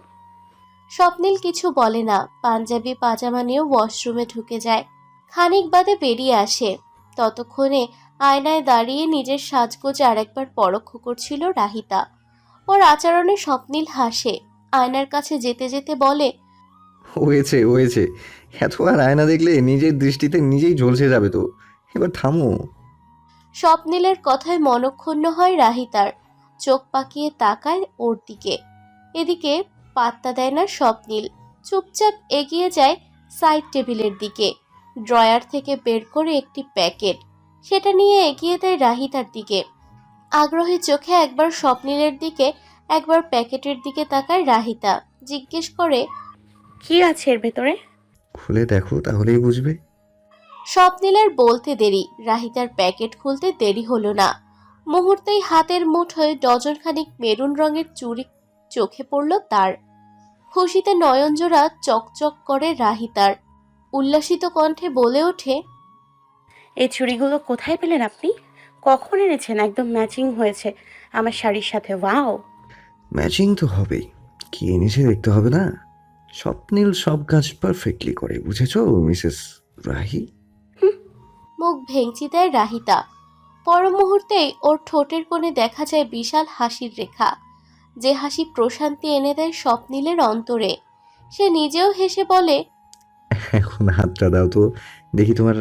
স্বপ্নিল কিছু বলে না, পাঞ্জাবি পাজামা নিয়ে ওয়াশরুমে ঢুকে যায়। খানিক বাদে বেরিয়ে আসে। ততক্ষণে আয়নায় দাঁড়িয়ে নিজের সাজগোজ আরেকবার পরখ করছিল রাহিতা। ওর আচরণে স্বপ্নিল হাসে। আয়নার কাছে যেতে যেতে বলে,
হয়েছে হয়েছে, এত আর আয়না দেখলে নিজের দৃষ্টিতে নিজেই ঝলসে যাবে তো, এবার থামো।
স্বপ্নিলের কথায় মনক্ষুণ্ণ হয় রাহিতার। চোখ পাকিয়ে তাকায় ওর দিকে। এদিকে পাত্তা দেয় না স্বপ্নিল। চুপচাপ এগিয়ে যায় সাইড টেবিলের দিকে। ড্রয়ার থেকে বের করে একটি প্যাকেট, সেটা নিয়ে এগিয়ে দেয় রাহিতার দিকে। আগ্রহী চোখে একবার স্বপ্নিলের দিকে, একবার প্যাকেটের দিকে তাকায় রাহিতা। জিজ্ঞেস করে,
কি আছে এর ভেতরে?
খুলে দেখো, তাহলেই বুঝবে।
স্বপ্নিলের বলতে দেরি, রাহিতার প্যাকেট খুলতে দেরি হলো না। মুহূর্তেই হাতের মুঠোয় ডজনখানিক মেরুন রঙের চুড়ি চোখে পড়ল তার। খুশিতে নয়নজোড়া চকচক করে রাহিতার। উল্লাসিত কণ্ঠে বলে ওঠে,
এই চুড়িগুলো কোথায় পেলেন আপনি? কখন এনেছেন? একদম ম্যাচিং হয়েছে আমার শাড়ির সাথে, ওয়াও।
ম্যাচিং তো হবেই, কি এনেছে দেখতে হবে না? স্বপ্নিল সব কাজ পারফেক্টলি করে, বুঝেছো মিসেস রাহি?
মুখ ভেঙচি দেয় রাহিতা। পর মুহূর্তেই ওর ঠোঁটের কোণে দেখা যায় বিশাল হাসির রেখা, যে হাসি প্রশান্তি এনে দেয় স্বপ্নিলের অন্তরে। সে নিজেও হেসে বলে,
এখন হাতটা দাও তো, দেখি তোমার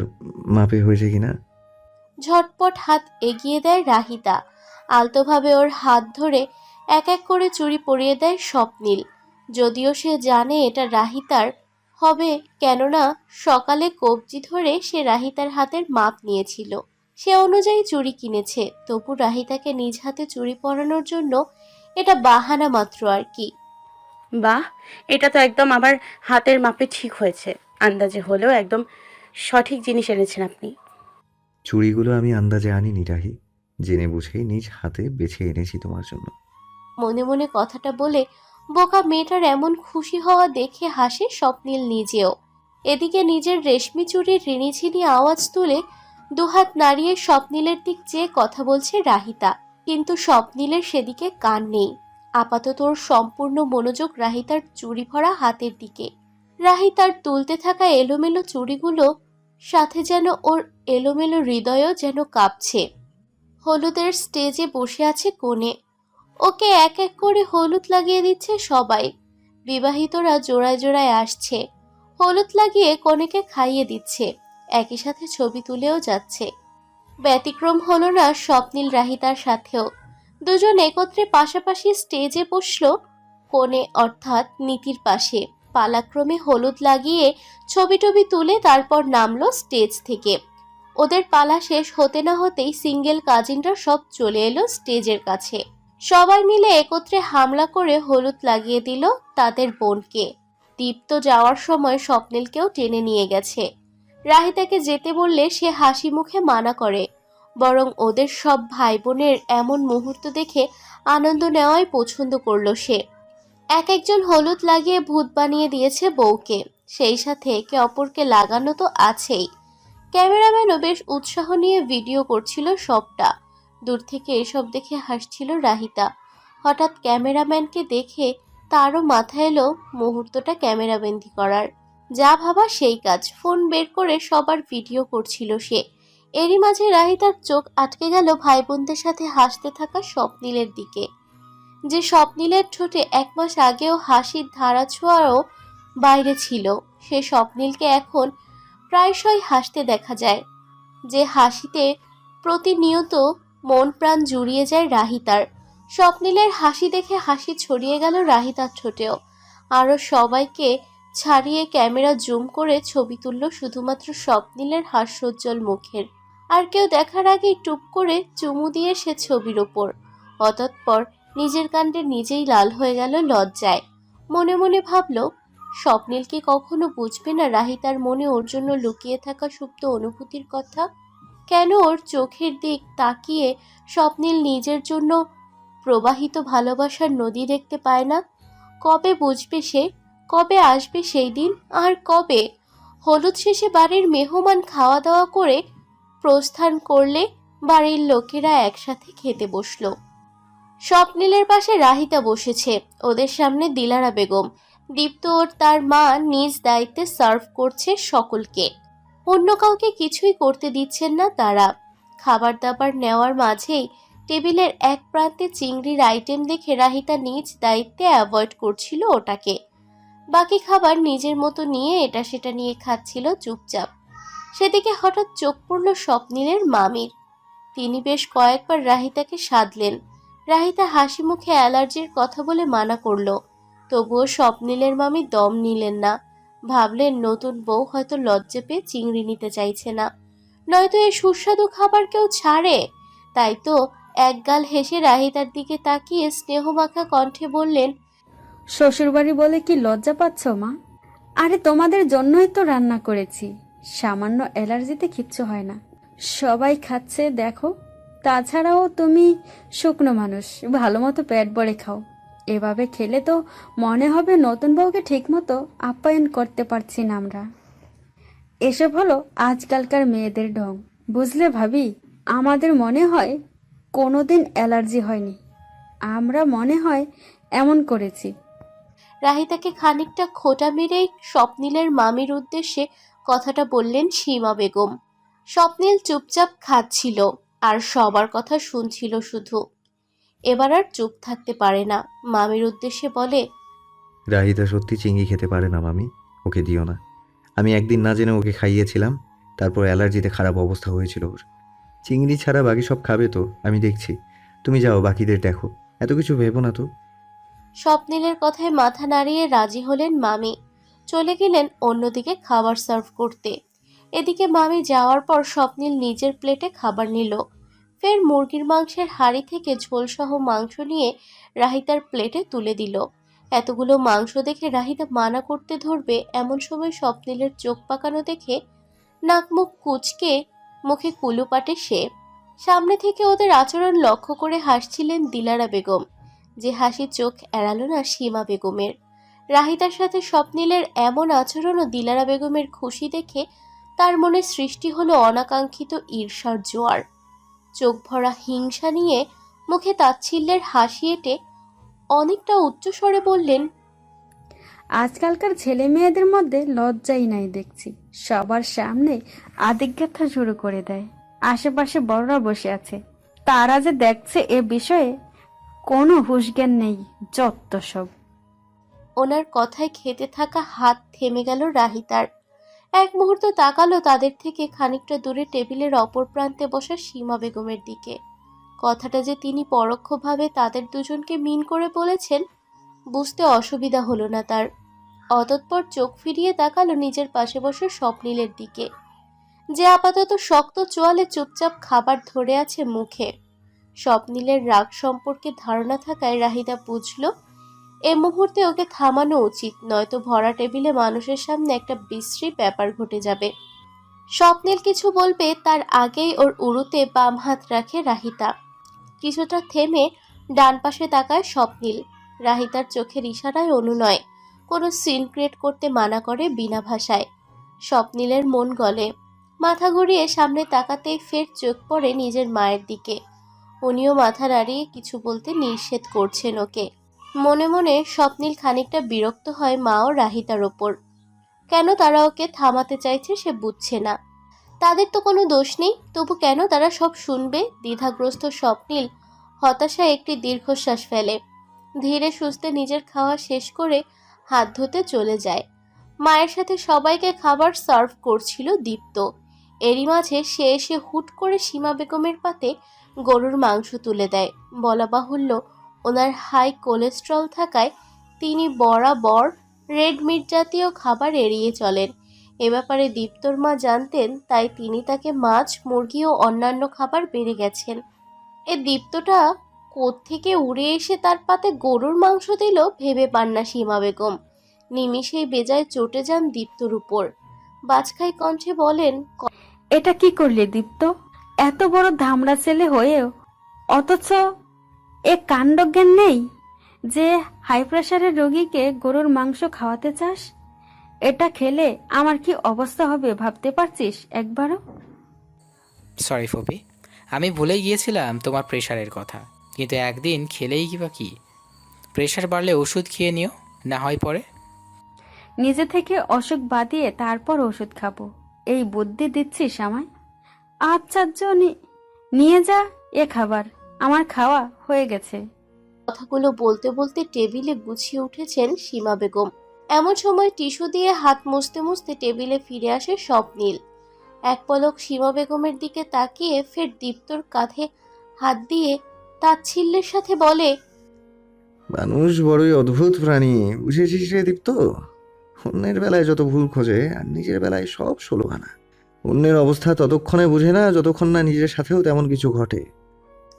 মাপে হয়েছে কিনা।
ঝটপট হাত এগিয়ে দেয় রাহিতা। আলতোভাবে ওর হাত ধরে এক এক করে চুড়ি পরিয়ে দেয় স্বপ্নিল। যদিও সে জানে এটা রাহিতার হবে, কেননা সকালে কবজি ধরে সে রাহিতার হাতের মাপ নিয়েছিল, সে অনুযায়ী চুড়ি কিনেছে। তবু রাহিতাকে নিজ হাতে চুড়ি পরানোর জন্য এটা বাহানা মাত্র আর কি।
বাহ, এটা তো একদম আমার হাতের মাপে ঠিক হয়েছে। আন্দাজে হলেও একদম সঠিক জিনিস এনেছেন আপনি।
চুড়িগুলো আমি আন্দাজে আনিনি রাহি, জেনে বুঝেই নিজ হাতে বেছে এনেছি তোমার জন্য।
মনে মনে কথাটা বলে বোকা মেয়েটার এমন খুশি হওয়া দেখে হাসে স্বপ্নিল নিজেও। এদিকে নিজের রেশমি চুড়ির রিনিঝিনি আওয়াজ তুলে দুহাত নাড়িয়ে স্বপ্নিলের দিক চেয়ে কথা বলছে রাহিতা, কিন্তু স্বপ্নিলের সেদিকে কান নেই। আপাতত ওর সম্পূর্ণ মনোযোগ রাহিতার চুড়ি ভরা হাতের দিকে। রাহিতার তুলতে থাকা এলোমেলো চুড়িগুলো সাথে যেন ওর এলোমেলো হৃদয়ও যেন কাঁপছে। হলুদের স্টেজে বসে আছে কোণে, ওকে এক এক করে হলুদ লাগিয়ে দিচ্ছে সবাই। বিবাহিতরা জোড়ায় জোড়ায় আসছে, হলুদ লাগিয়ে কনেকে খাইয়ে দিচ্ছে, একই সাথে ছবি তুলেও যাচ্ছে। ব্যতিক্রম হলো না স্বপ্নিল রাহিতার সাথেও। দুজন একত্রে পাশাপাশি স্টেজে বসলো কোণে অর্থাৎ নীতির পাশে। পালাক্রমে হলুদ লাগিয়ে ছবি টবি তুলে তারপর নামলো স্টেজ থেকে। ওদের পালা শেষ হতে না হতেই সিঙ্গেল কাজিনরা সব চলে এলো স্টেজের কাছে। সবাই মিলে একত্রে হামলা করে হলুদ লাগিয়ে দিল তাদের বোনকে। দীপ্ত যাওয়ার সময় স্বপ্নিলকেও টেনে নিয়ে গেছে। রাহিতাকে যেতে বললে সে হাসি মুখে মানা করে, বরং ওদের সব ভাই বোনের এমন মুহূর্ত দেখে আনন্দ নেওয়াই পছন্দ করলো সে। এক একজন হলুদ লাগিয়ে ভূত বানিয়ে দিয়েছে বউকে, সেই সাথে একে অপরকে লাগানো তো আছেই। ক্যামেরাম্যানও বেশ উৎসাহ নিয়ে ভিডিও করছিল সবটা। দূর থেকে এসব দেখে হাসছিল রাহিতা। হঠাৎ ক্যামেরাম্যানকে দেখে তারও মাথায় এলো মুহূর্তটা ক্যামেরাবন্দি করার। যা ভাবা সেই কাজ, ফোন বের করে সবার ভিডিও করছিল সে। এরই মাঝে রাহিতার চোখ আটকে গেল ভাই বোনদের সাথে হাসতে থাকা স্বপ্নিলের দিকে, যে স্বপ্নিলের ঠোঁটে 1 মাস আগেও হাসির ধারা ছোঁয়ারও বাইরে ছিল। সে স্বপ্নিলকে এখন প্রায়শই হাসতে দেখা যায়, যে হাসিতে প্রতিনিয়ত মন প্রাণ জুড়িয়ে যায় রাহিতার। স্বপ্নিলের হাসি দেখে হাসি ছড়িয়ে গেল রাহিতার ঠোঁটেও। আরও সবাইকে ছাড়িয়ে ক্যামেরা জুম করে ছবি তুলল শুধুমাত্র স্বপ্নিলের হাস্যোজ্জ্বল মুখের। আর কেউ দেখার আগেই টুপ করে চুমু দিয়ে সে ছবির ওপর। অতঃপর নিজের কাণ্ডে নিজেই লাল হয়ে গেল লজ্জায়। মনে মনে ভাবল, স্বপ্নিল কি কখনো বুঝবে না রাহিতার মনে ওর জন্য লুকিয়ে থাকা সুপ্ত অনুভূতির কথা? কেন ওর চোখের দিক তাকিয়ে স্বপ্নিল নিজের জন্য প্রবাহিত ভালোবাসার নদী দেখতে পায় না? কবে বুঝবে সে? কবে আসবে সেই দিন? আর কবে হলুদ শেষে বাড়ির মেহমান খাওয়া দাওয়া করে প্রস্থান করলে বাড়ির লোকেরা একসাথে খেতে বসলো। স্বপ্নিলের পাশে রাহিতা বসেছে, ওদের সামনে দিলারা বেগম। দীপ্ত ওর তার মা নিজ দায়িত্বে সার্ভ করছে সকলকে। অন্য কাউকে কিছুই করতে দিচ্ছেন না তারা। খাবার দাবার নেওয়ার মাঝেই টেবিলের এক প্রান্তে চিংড়ির আইটেম দেখে রাহিতা নিজ দায়িত্বে অ্যাভয়েড করছিল ওটাকে। বাকি খাবার নিজের মতো নিয়ে এটা সেটা নিয়ে খাচ্ছিল চুপচাপ। সেদিকে হঠাৎ চোখ পড়ল স্বপ্নিলের মামির। তিনি বেশ কয়েকবার রাহিতাকে সাধলেন। রাহিতা হাসি মুখে অ্যালার্জির কথা বলে মানা করল, তবুও স্বপ্নিলের মামি দম নিলেন না। ভাবলেন নতুন বউ হয়তো লজ্জা পেয়ে চিংড়ি নিতে চাইছে না, নয়তো এই সুস্বাদু খাবার কেউ ছাড়ে। তাই তো একগাল হেসে রাহিতার দিকে তাকিয়ে স্নেহমাখা কণ্ঠে বললেন,
শ্বশুরবাড়ি বলে কি লজ্জা পাচ্ছ মা? আরে তোমাদের জন্যই তো রান্না করেছি, সামান্য অ্যালার্জিতে কিচ্ছু হয় না, সবাই খাচ্ছে দেখো। তাছাড়াও তুমি শুকনো মানুষ, ভালো মতো পেট ভরে খাও। এভাবে খেলে তো মনে হবে নতুন বউকে ঠিক মতো আপ্যায়ন করতে পারছি না আমরা। এসব হলো আজকালকার মেয়েদের ঢং, বুঝলে ভাবি? আমাদের মনে হয় কোনোদিন অ্যালার্জি হয়নি, আমরা মনে হয় এমন করেছি।
রাহিতাকে খানিকটা খোঁটা মেরেই স্বপ্নিলের মামির উদ্দেশ্যে কথাটা বললেন সীমা বেগম। স্বপ্নিল চুপচাপ খাচ্ছিল আর সবার কথা শুনছিল শুধু। এবার আর চুপ থাকতে পারে না, মামির উদ্দেশ্যে বলে,
রাহিতা সত্যি চিংড়ি খেতে পারে না মামি, ওকে দিও না। আমি একদিন না জেনে ওকে খাইয়েছিলাম, তারপর অ্যালার্জিতে খারাপ অবস্থা হয়েছিল ওর। চিংড়ি ছাড়া বাকি সব খাবে তো, আমি দেখছি। তুমি যাও, বাকিদের দেখো, এত কিছু ভেবো না তো।
স্বপ্নিলের কথায় মাথা নাড়িয়ে রাজি হলেন মামি। চলে গেলেন অন্যদিকে খাবার সার্ভ করতে। এদিকে মামি যাওয়ার পর স্বপ্নিল নিজের প্লেটে খাবার নিল। ফের মুরগির মাংসের হাঁড়ি থেকে ঝোলসহ মাংস নিয়ে রাহিতার প্লেটে তুলে দিল। এতগুলো মাংস দেখে রাহিতা মানা করতে ধরবে এমন সময় স্বপ্নিলের চোখ পাকানো দেখে নাক মুখ কুঁচকে মুখে কুলু পাটে সে। সামনে থেকে ওদের আচরণ লক্ষ্য করে হাসছিলেন দিলারা বেগম, যে হাসি চোখ এড়ালো না সীমা বেগমের। রাহিতার সাথে স্বপ্নিলের এমন আচরণও দিলারা বেগমের খুশি দেখে তার মনে সৃষ্টি হলো অনাকাঙ্ক্ষিত ঈর্ষার জোয়ার। চোখ ভরা হিংসা নিয়ে মুখে তাচ্ছিল্যের হাসি এঁটে অনেকটা উচ্চস্বরে বললেন,
আজকালকার ছেলে মেয়েদের মধ্যে লজ্জাই নাই দেখছি, সবার সামনে আদিজ্ঞতা শুরু করে দেয়। আশেপাশে বড়রা বসে আছে, তারা যে দেখছে এ বিষয়ে কোনো হুঁশজ্ঞান নেই, যত সব।
ওনার কথায় খেতে থাকা হাত থেমে গেল রাহিতার। এক মুহূর্ত তাকালো তাদের থেকে খানিকটা দূরে টেবিলের অপর প্রান্তে বসা সীমা বেগমের দিকে। কথাটা যে তিনি পরোক্ষভাবে তাদের দুজনকে মিন করে বলেছেন বুঝতে অসুবিধা হলো না তার। অতঃপর চোখ ফিরিয়ে তাকালো নিজের পাশে বসে স্বপ্নিলের দিকে, যে আপাতত শক্ত চোয়ালে চুপচাপ খাবার ধরে আছে মুখে। স্বপ্নিলের রাগ সম্পর্কে ধারণা থাকায় রাহিতা বুঝল এ মুহূর্তে ওকে থামানো উচিত, নয়তো ভরা টেবিলে মানুষের সামনে একটা বিশ্রী ব্যাপার ঘটে যাবে। স্বপ্নিল কিছু বলবে তার আগেই ওর উরুতে বাম হাত রাখে রাহিতা। কিছুটা থেমে ডান পাশে তাকায় স্বপ্নিল। রাহিতার চোখের ইশারায় অনুনয়, কোনো সিন ক্রিয়েট করতে মানা করে বিনা ভাষায়। স্বপ্নিলের মন গলে, মাথা ঘুরিয়ে সামনে তাকাতেই ফের চোখ পড়ে নিজের মায়ের দিকে। উনিও মাথা নাড়িয়ে কিছু বলতে নিষেধ করছেন ওকে। মনে মনে স্বপ্নিল খানিকটা বিরক্ত হয় মা ও রাহিতার ওপর। কেন তারা ওকে থামাতে চাইছে সে বুঝছে না। তাদের তো কোনো দোষ নেই, তবু কেন তারা সব শুনবে? দ্বিধাগ্রস্ত স্বপ্নিল হতাশায় একটি দীর্ঘশ্বাস ফেলে। ধীরে সুস্থে নিজের খাওয়া শেষ করে হাত ধুতে চলে যায়। মায়ের সাথে সবাইকে খাবার সার্ভ করছিল দীপ্ত। এরই মাঝে সে এসে হুট করে সীমা বেগমের পাতে গরুর মাংস তুলে দেয়। বলা বাহুল্য ওনার হাই কোলেস্ট্রল থাকায় তিনি বরাবর রেড মিট জাতীয় খাবার এড়িয়ে চলেন। এ ব্যাপারে দীপ্তর মা জানতেন, তাই তিনি তাকে মাছ, মুরগি ও অন্যান্য খাবার বেড়ে গেছেন। এ দীপ্তটা কোত্থেকে উড়ে এসে তার পাতে গরুর মাংস দিল ভেবে পান না সীমা বেগম। নিমিষেই বেজায় চটে যান দীপ্তর উপর। বাজখাই কণ্ঠে বলেন,
এটা কি করলে দীপ্ত? এত বড় ধামড়া ছেলে হয়েও অথচ এ কাণ্ডজ্ঞান নেই যে হাই প্রেশারের রোগীকে গরুর মাংস খাওয়াতে চাস? এটা খেলে আমার কি অবস্থা হবে ভাবতে পারছিস একবারও?
সরি ফপি, আমি ভুলে গিয়েছিলাম তোমার প্রেশারের কথা। কিন্তু একদিন খেলেই কি বা কি, প্রেশার বাড়লে ওষুধ খেয়ে নিও, না হয় পরে।
নিজে থেকে অসুখ বাদিয়ে তারপর ওষুধ খাবো, এই বুদ্ধি দিচ্ছিস আমায়? আচ্ছা নিয়ে যা এ খাবার, আমার খাওয়া হয়ে গেছে।
কথাগুলো বলতে বলতে টেবিলে গুছিয়ে উঠেছেন সীমা বেগম। এমন সময় টিস্যু দিয়ে হাত মুছতে মুছতে টেবিলে ফিরে আসে স্বপ্নিল। এক পলক সীমা বেগমের দিকে তাকিয়ে ফের দীপ্তর কাঁধে হাত দিয়ে তাচ্ছিল্যের সাথে বলে,
মানুষ বড়ই অদ্ভুত প্রাণী, বুঝেছিস রে দীপ্ত? অন্যের বেলায় যত ভুল খোঁজে আর নিজের বেলায় সব ষোলোখানা। অন্যের অবস্থা ততক্ষণে বুঝে না যতক্ষণ না নিজের সাথেও তেমন কিছু ঘটে।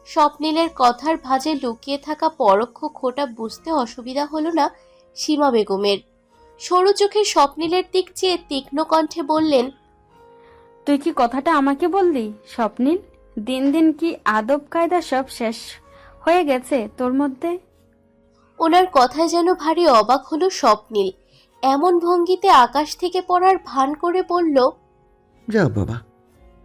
স্বপ্নিলের কথার ভাঁজে লুকিয়ে থাকা পরোক্ষ খোঁটা বুঝতে অসুবিধা হলো না সীমা বেগমের। সরু চোখে স্বপ্নিলের দিক চেয়ে তীক্ষ্ণ কণ্ঠে বললেন,
তুই কি কথাটা আমাকে বললি স্বপ্নিল? দিন দিন কি আদব কায়দা সব শেষ হয়ে গেছে তোর মধ্যে?
ওনার কথায় যেন ভারী অবাক হলো স্বপ্নিল। এমন ভঙ্গিতে আকাশ থেকে পড়ার ভান করে বলল,
যা বাবা,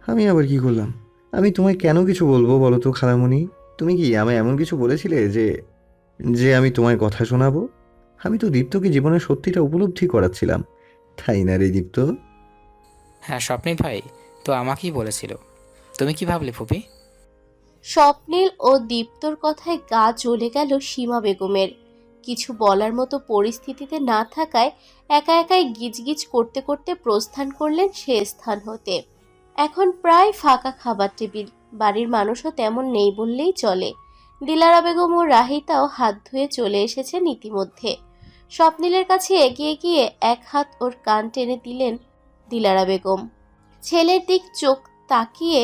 আমি আবার কি করলাম? আমি তোমায় কেন কিছু বলবো বলো তো খালামণি? তুমি কি আমায় এমন কিছু বলেছিলে যে যে আমি তোমায় কথা শোনাবো? আমি তো দীপ্তকে জীবনের সত্যিটা উপলব্ধি করাচ্ছিলাম, তাই না রে দীপ্ত?
হ্যাঁ স্বপ্নিল ভাই, তো আমাকেই বলেছিল। তুমি কি ভাবলে ফুপি?
স্বপ্নীল ও দীপ্তর কথায় গা জ্বলে গেল সীমা বেগমের। কিছু বলার মতো পরিস্থিতিতে না থাকায় একা একাই গিজগিজ করতে করতে প্রস্থান করলেন সে স্থান হতে। এখন প্রায় ফাঁকা খাবার টেবিল, বাড়ির মানুষও তেমন নেই বললেই চলে। দিলারা বেগম ও রাহিতাও হাত ধুয়ে চলে এসেছেন ইতিমধ্যে। স্বপ্নীলের কাছে এগিয়ে গিয়ে এক হাত ওর কান টেনে দিলেন দিলারা বেগম। ছেলের দিক চোখ তাকিয়ে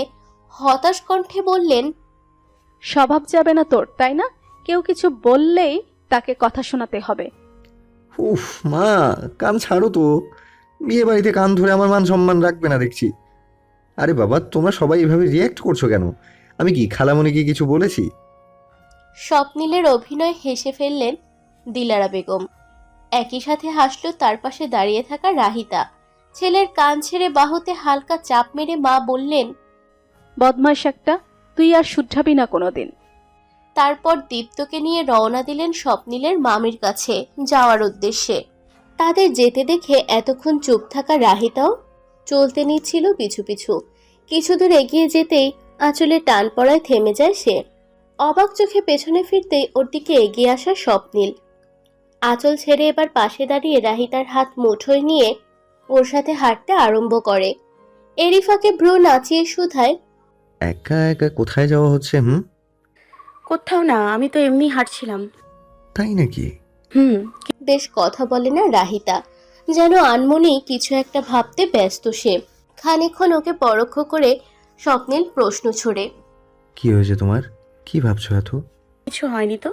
হতাশ কণ্ঠে বললেন,
স্বভাব যাবে না তোর, তাই না? কেউ কিছু বললেই তাকে কথা শোনাতে হবে।
উফ মা, কান ছাড়ো তো। বিয়ে বাড়িতে কান ধরে আমার মান সম্মান রাখবে না দেখছি। আরে বাবা, তোমরা সবাই এভাবে রিয়্যাক্ট করছো কেন? আমি কি খালামণিকে কিছু বলেছি?
স্বপ্নীলের অভিনয় হেসে ফেললেন দিলারা বেগম। একই সাথে হাসলো তার পাশে দাঁড়িয়ে থাকা রাহিতা। ছেলের কান ছেড়ে বাহুতে হালকা চাপ মেরে মা বললেন,
বদমাইশ একটা, তুই আর শুধরাবি না কোনোদিন।
তারপর দীপ্তকে নিয়ে রওনা দিলেন স্বপ্নীলের মামির কাছে যাওয়ার উদ্দেশ্যে। তাদের যেতে দেখে এতক্ষণ চুপ থাকা রাহিতাও চলতে নিচ্ছিল পিছু পিছু। কিছু দূর এগিয়ে যেতেই আঁচলে টান পড়ায় থেমে যায় সে। অবাক চোখে পেছনে ফিরতেই ওর দিকে এগিয়ে আসা স্বপ্নীল আঁচল ছেড়ে এবার পাশে দাঁড়িয়ে রাহিতার হাত মুঠোয় নিয়ে ওর সাথে হাঁটতে আরম্ভ করে। এরিফাকে ভ্রু নাচিয়ে শুধায়,
একা একা কোথায় যাওয়া হচ্ছে?
কোথাও না, আমি তো এমনি হাঁটছিলাম।
তাই নাকি?
বেশ কথা বলে না রাহিতা, যেন আনমনেই কিছু একটা ভাবতে ব্যস্ত সে। খানিকক্ষণ ওকে পরোক্ষ করে স্বপ্নীল প্রশ্ন ছড়ে,
কি হয়েছে তোমার? কি ভাবছো এত?
কিছু হয়নি তো।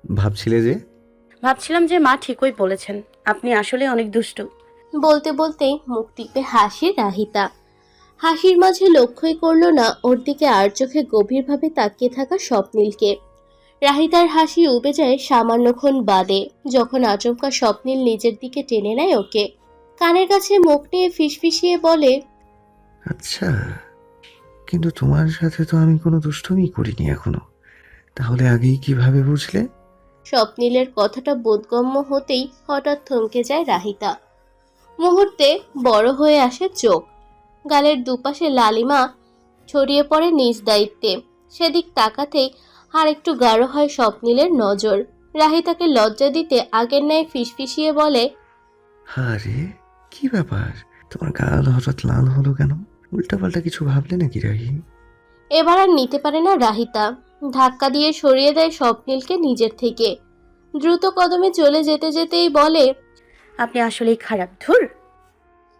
ভাবছিলে যে?
ভাবছিলাম যে মা ঠিকই বলেছেন, আপনি আসলে অনেক দুষ্টু।
বলতে বলতেই মুখ টিপে হাসে রাহিতা। হাসির মাঝে লক্ষ্যই করলো না ওর দিকে আর চোখে গভীরভাবে তাকিয়ে থাকা স্বপ্নীলকে। রাহিতার হাসি উবে যায় সামান্যক্ষণ বাদে, যখন আচমকা স্বপ্নীল নিজের দিকে টেনে নেয় ওকে। কানের কাছে মুখ নিয়ে ফিসফিসিয়ে বলে,
আচ্ছা, কিন্তু তোমার সাথে তো আমি কোনো দুষ্টুমি করিনি এখনো। তাহলে আগেই কিভাবে বুঝলে?
স্বপ্নীলের কথাটা বোধগম্য হতেই হঠাৎ থমকে যায় রাহিতা। মুহূর্তে বড় হয়ে আসে চোখ, গালের দুপাশে লালিমা ছড়িয়ে পড়ে নিজ দায়িত্বে। সেদিক তাকাতেই আর একটু গাঢ় হয় স্বপ্নীলের নজর। রাহিতাকে লজ্জা দিতে আগের ন্যায় ফিসফিসিয়ে বলে,
আরে কি ব্যাপার, তোমার গাল হঠাৎ লাল হলো কেন? উল্টাপাল্টা কিছু ভাবলে নাকি রাহি?
এবার আর নিতে পারে না রাহিতা, ধাক্কা দিয়ে সরিয়ে দেয় স্বপ্নীলকে নিজের থেকে। দ্রুত কদমে চলে যেতে যেতেই বলে,
আপনি আসলেই খারাপ, ধুর।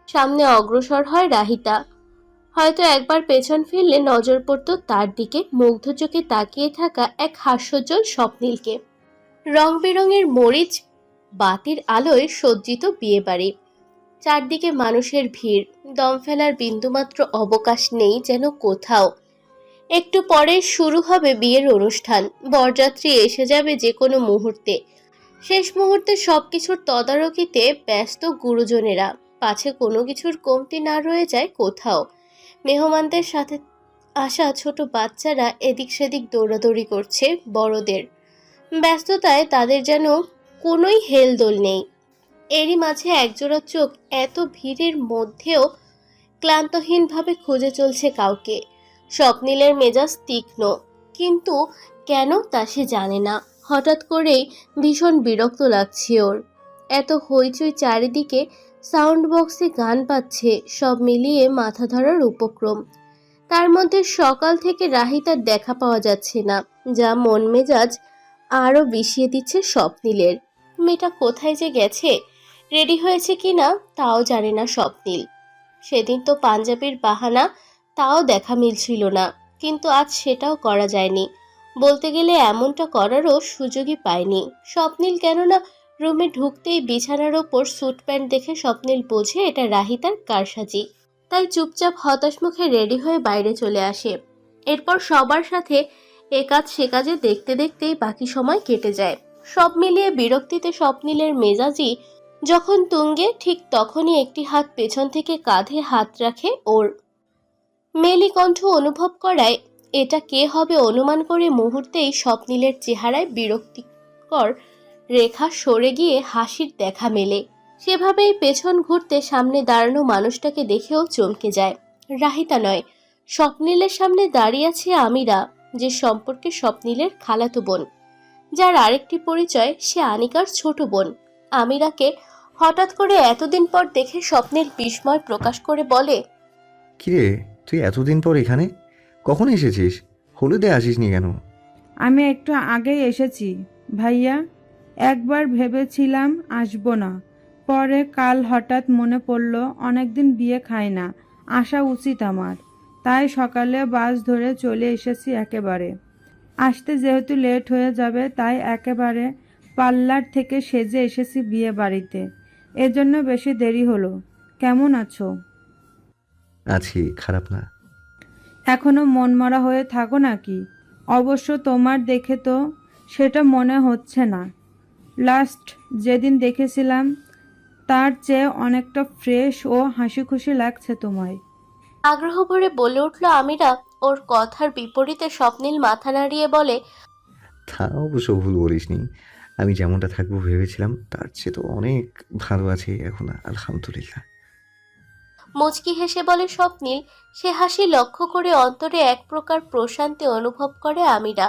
সামনে অগ্রসর হয় রাহিতা। হয়তো একবার পেছন ফিরলে নজর পড়ত তার দিকে মুগ্ধ চোখে তাকিয়ে থাকা এক হাস্যোজ্জ্বল স্বপ্নীলকে। রং বেরঙের মরিচ বাতির আলোয় সজ্জিত বিয়ে বাড়ি। চারদিকে মানুষের ভিড়, দম ফেলার বিন্দুমাত্র অবকাশ নেই যেন কোথাও। একটু পরে শুরু হবে বিয়ের অনুষ্ঠান। বরযাত্রী এসে যাবে যে কোনো মুহূর্তে। শেষ মুহূর্তে সবকিছুর তদারকিতে ব্যস্ত গুরুজনেরা, পাছে কোনো কিছুর কমতি না রয়ে যায় কোথাও। মেহমানদের সাথে আসা ছোট বাচ্চারা এদিক সেদিক দৌড়াদৌড়ি করছে বড়দের। ব্যস্ততায় তাদের যেন কোনোই হেলদোল নেই। এরই মাঝে একজোড়া চোখ এত ভিড়ের মধ্যেও ক্লান্তহীনভাবে খুঁজে চলছে কাউকে। স্বপ্নীলের মেজাজ তীক্ষ্ণ, কিন্তু কেন তা সে জানে না। হঠাৎ করেই ভীষণ বিরক্ত লাগছে ওর। এত হইচই চারিদিকে, সাউন্ড বক্সে গান বাজছে, সব মিলিয়ে মাথা ধরার উপক্রম। তার মধ্যে সকাল থেকে রাহিতার দেখা পাওয়া যাচ্ছে না, যা মন মেজাজ আরও বিষিয়ে দিচ্ছে স্বপ্নীলের। মেয়েটা কোথায় যে গেছে, রেডি হয়েছে কিনা তাও জানে না স্বপ্নীল। সেদিন তো পাঞ্জাবির বাহানা, তাও দেখা মিলছিল না, কিন্তু আজ সেটাও করা যায়নি। বলতে গেলে এমনটা করারও সুযোগই পায়নি স্বপ্নীল। কেননা রুমে ঢুকতেই বিছানার ওপর স্যুট প্যান্ট দেখে স্বপ্নীল বোঝে এটা রাহিতার কারসাজি। তাই চুপচাপ হতাশ মুখে রেডি হয়ে বাইরে চলে আসে। এরপর সবার সাথে এ কাজ সে কাজে দেখতে দেখতেই বাকি সময় কেটে যায়। সব মিলিয়ে বিরক্তিতে স্বপ্নীলের মেজাজি যখন তুঙ্গে, ঠিক তখনই একটি হাত পেছন থেকে কাঁধে হাত রাখে ওর। মেলি কণ্ঠ অনুভব করায় এটা কে হবে অনুমান করে মুহূর্তেই স্বপ্নীলের চেহারায় বিরক্তিকর রেখা সরে গিয়ে হাসির দেখা মেলে। সেভাবেই পেছন ঘুরতে সামনে দাঁড়ানো মানুষটাকে দেখেও চমকে যায়। রাহিতা নয়, স্বপ্নিলের সামনে দাঁড়িয়ে আছে আমিরা, যে সম্পর্কে স্বপ্নিলের খালাতো বোন, যার আরেকটি পরিচয় সে আনিকার ছোট বোন। আমিরাকে হঠাৎ করে এতদিন পর দেখে স্বপ্নিল বিস্ময় প্রকাশ করে বলে,
কিরে, তুই এতদিন পর এখানে কখন এসেছিস? হলুদে আসিসনি কেন?
আমি একটু আগেই এসেছি ভাইয়া। একবার ভেবেছিলাম আসবো না, পরে কাল হঠাৎ মনে পড়লো অনেকদিন বিয়ে খাই না, আসা উচিত আমার। তাই সকালে বাস ধরে চলে এসেছি একেবারে। আসতে যেহেতু লেট হয়ে যাবে তাই একেবারে পার্লার থেকে সেজে এসেছি বিয়ে বাড়িতে, এজন্য বেশি দেরি হলো। কেমন আছো?
আছি, খারাপ না।
এখনো মনমরা হয়ে থাকো নাকি? অবশ্য তোমার দেখে তো সেটা মনে হচ্ছে না। লাস্ট যেদিন দেখেছিলাম তার চেয়ে অনেকটা ফ্রেশ ও হাসি খুশি লাগছে তোমায়।
আগ্রহ ভরে বলে উঠল আমিরা। ওর কথার বিপরীতে স্বপ্নিল মাথা নাড়িয়ে বলে,
তা অবশ্য ভুল বলিসনি। আমি যেমনটা থাকবো ভেবেছিলাম তার চেয়ে তো অনেক ভালো আছি এখন, আলহামদুলিল্লাহ।
মুচকি হেসে বলে স্বপ্নিল। সে হাসি লক্ষ্য করে অন্তরে এক প্রকার প্রশান্তি অনুভব করে আমিরা,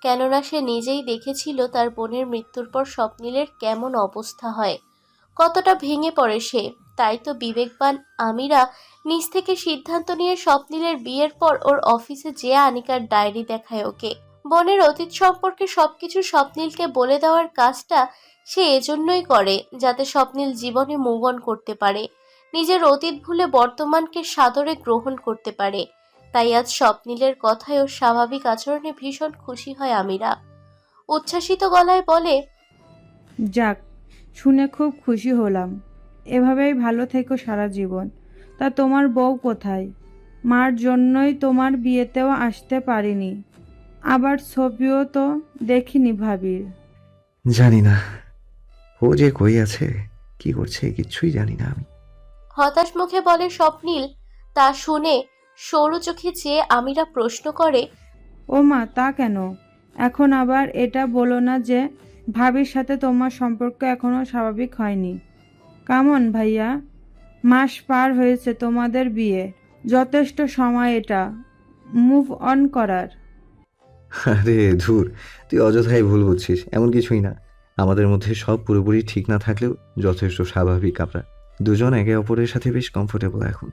কেননা সে নিজেই দেখেছিল তার বোনের মৃত্যুর পর স্বপ্নিলের কেমন অবস্থা হয়, কতটা ভেঙে পড়ে সে। তাই তো বিবেকবান আমিরা নিজ থেকে সিদ্ধান্ত নিয়ে স্বপ্নিলের বিয়ের পর ওর অফিসে যেয়ে আনিকার ডায়েরি দেখায় ওকে। বোনের অতীত সম্পর্কে সবকিছু স্বপ্নিলকে বলে দেওয়ার কাজটা সে এজন্যই করে, যাতে স্বপ্নিল জীবনে মুভ অন করতে পারে, নিজের অতীত ভুলে বর্তমানকে সাদরে গ্রহণ করতে পারে। তাই আজ স্বপ্নিলের কথায় ও স্বাভাবিক আচরণে ভীষণ খুশি হয় আমিরা। উচ্ছ্বাসিত গলায় বলে,
যাক, শুনে খুব খুশি হলাম। এভাবেই ভালো থেকো সারা জীবন। তা তোমার বউ কোথায়? মার জন্যই তোমার বিয়েতেও আসতে পারিনি, আবার ছবিও তো দেখিনি ভাবির।
জানি না ও যে কই আছে, কি করছে, কিচ্ছুই জানি না আমি।
হতাশ মুখে বলে স্বপ্নিল। তা শুনে সরু চোখে চেয়ে আমিরা প্রশ্ন করে,
ও মা, তা কেন? এখন আবার এটা বলো না যে ভাবির সাথে তোমার সম্পর্ক এখনো স্বাভাবিক হয়নি। কামন ভাইয়া, মাস পার হয়েছে তোমাদের বিয়ে, যথেষ্ট সময় এটা মুভ অন করার।
আরে ধুর, তুই অযথাই ভুল বুঝছিস, এমন কিছুই না। আমাদের মধ্যে সব পুরোপুরি ঠিক না থাকলেও যথেষ্ট স্বাভাবিক। আমরা দুজন একে অপরের সাথে বেশ কমফোর্টেবল এখন।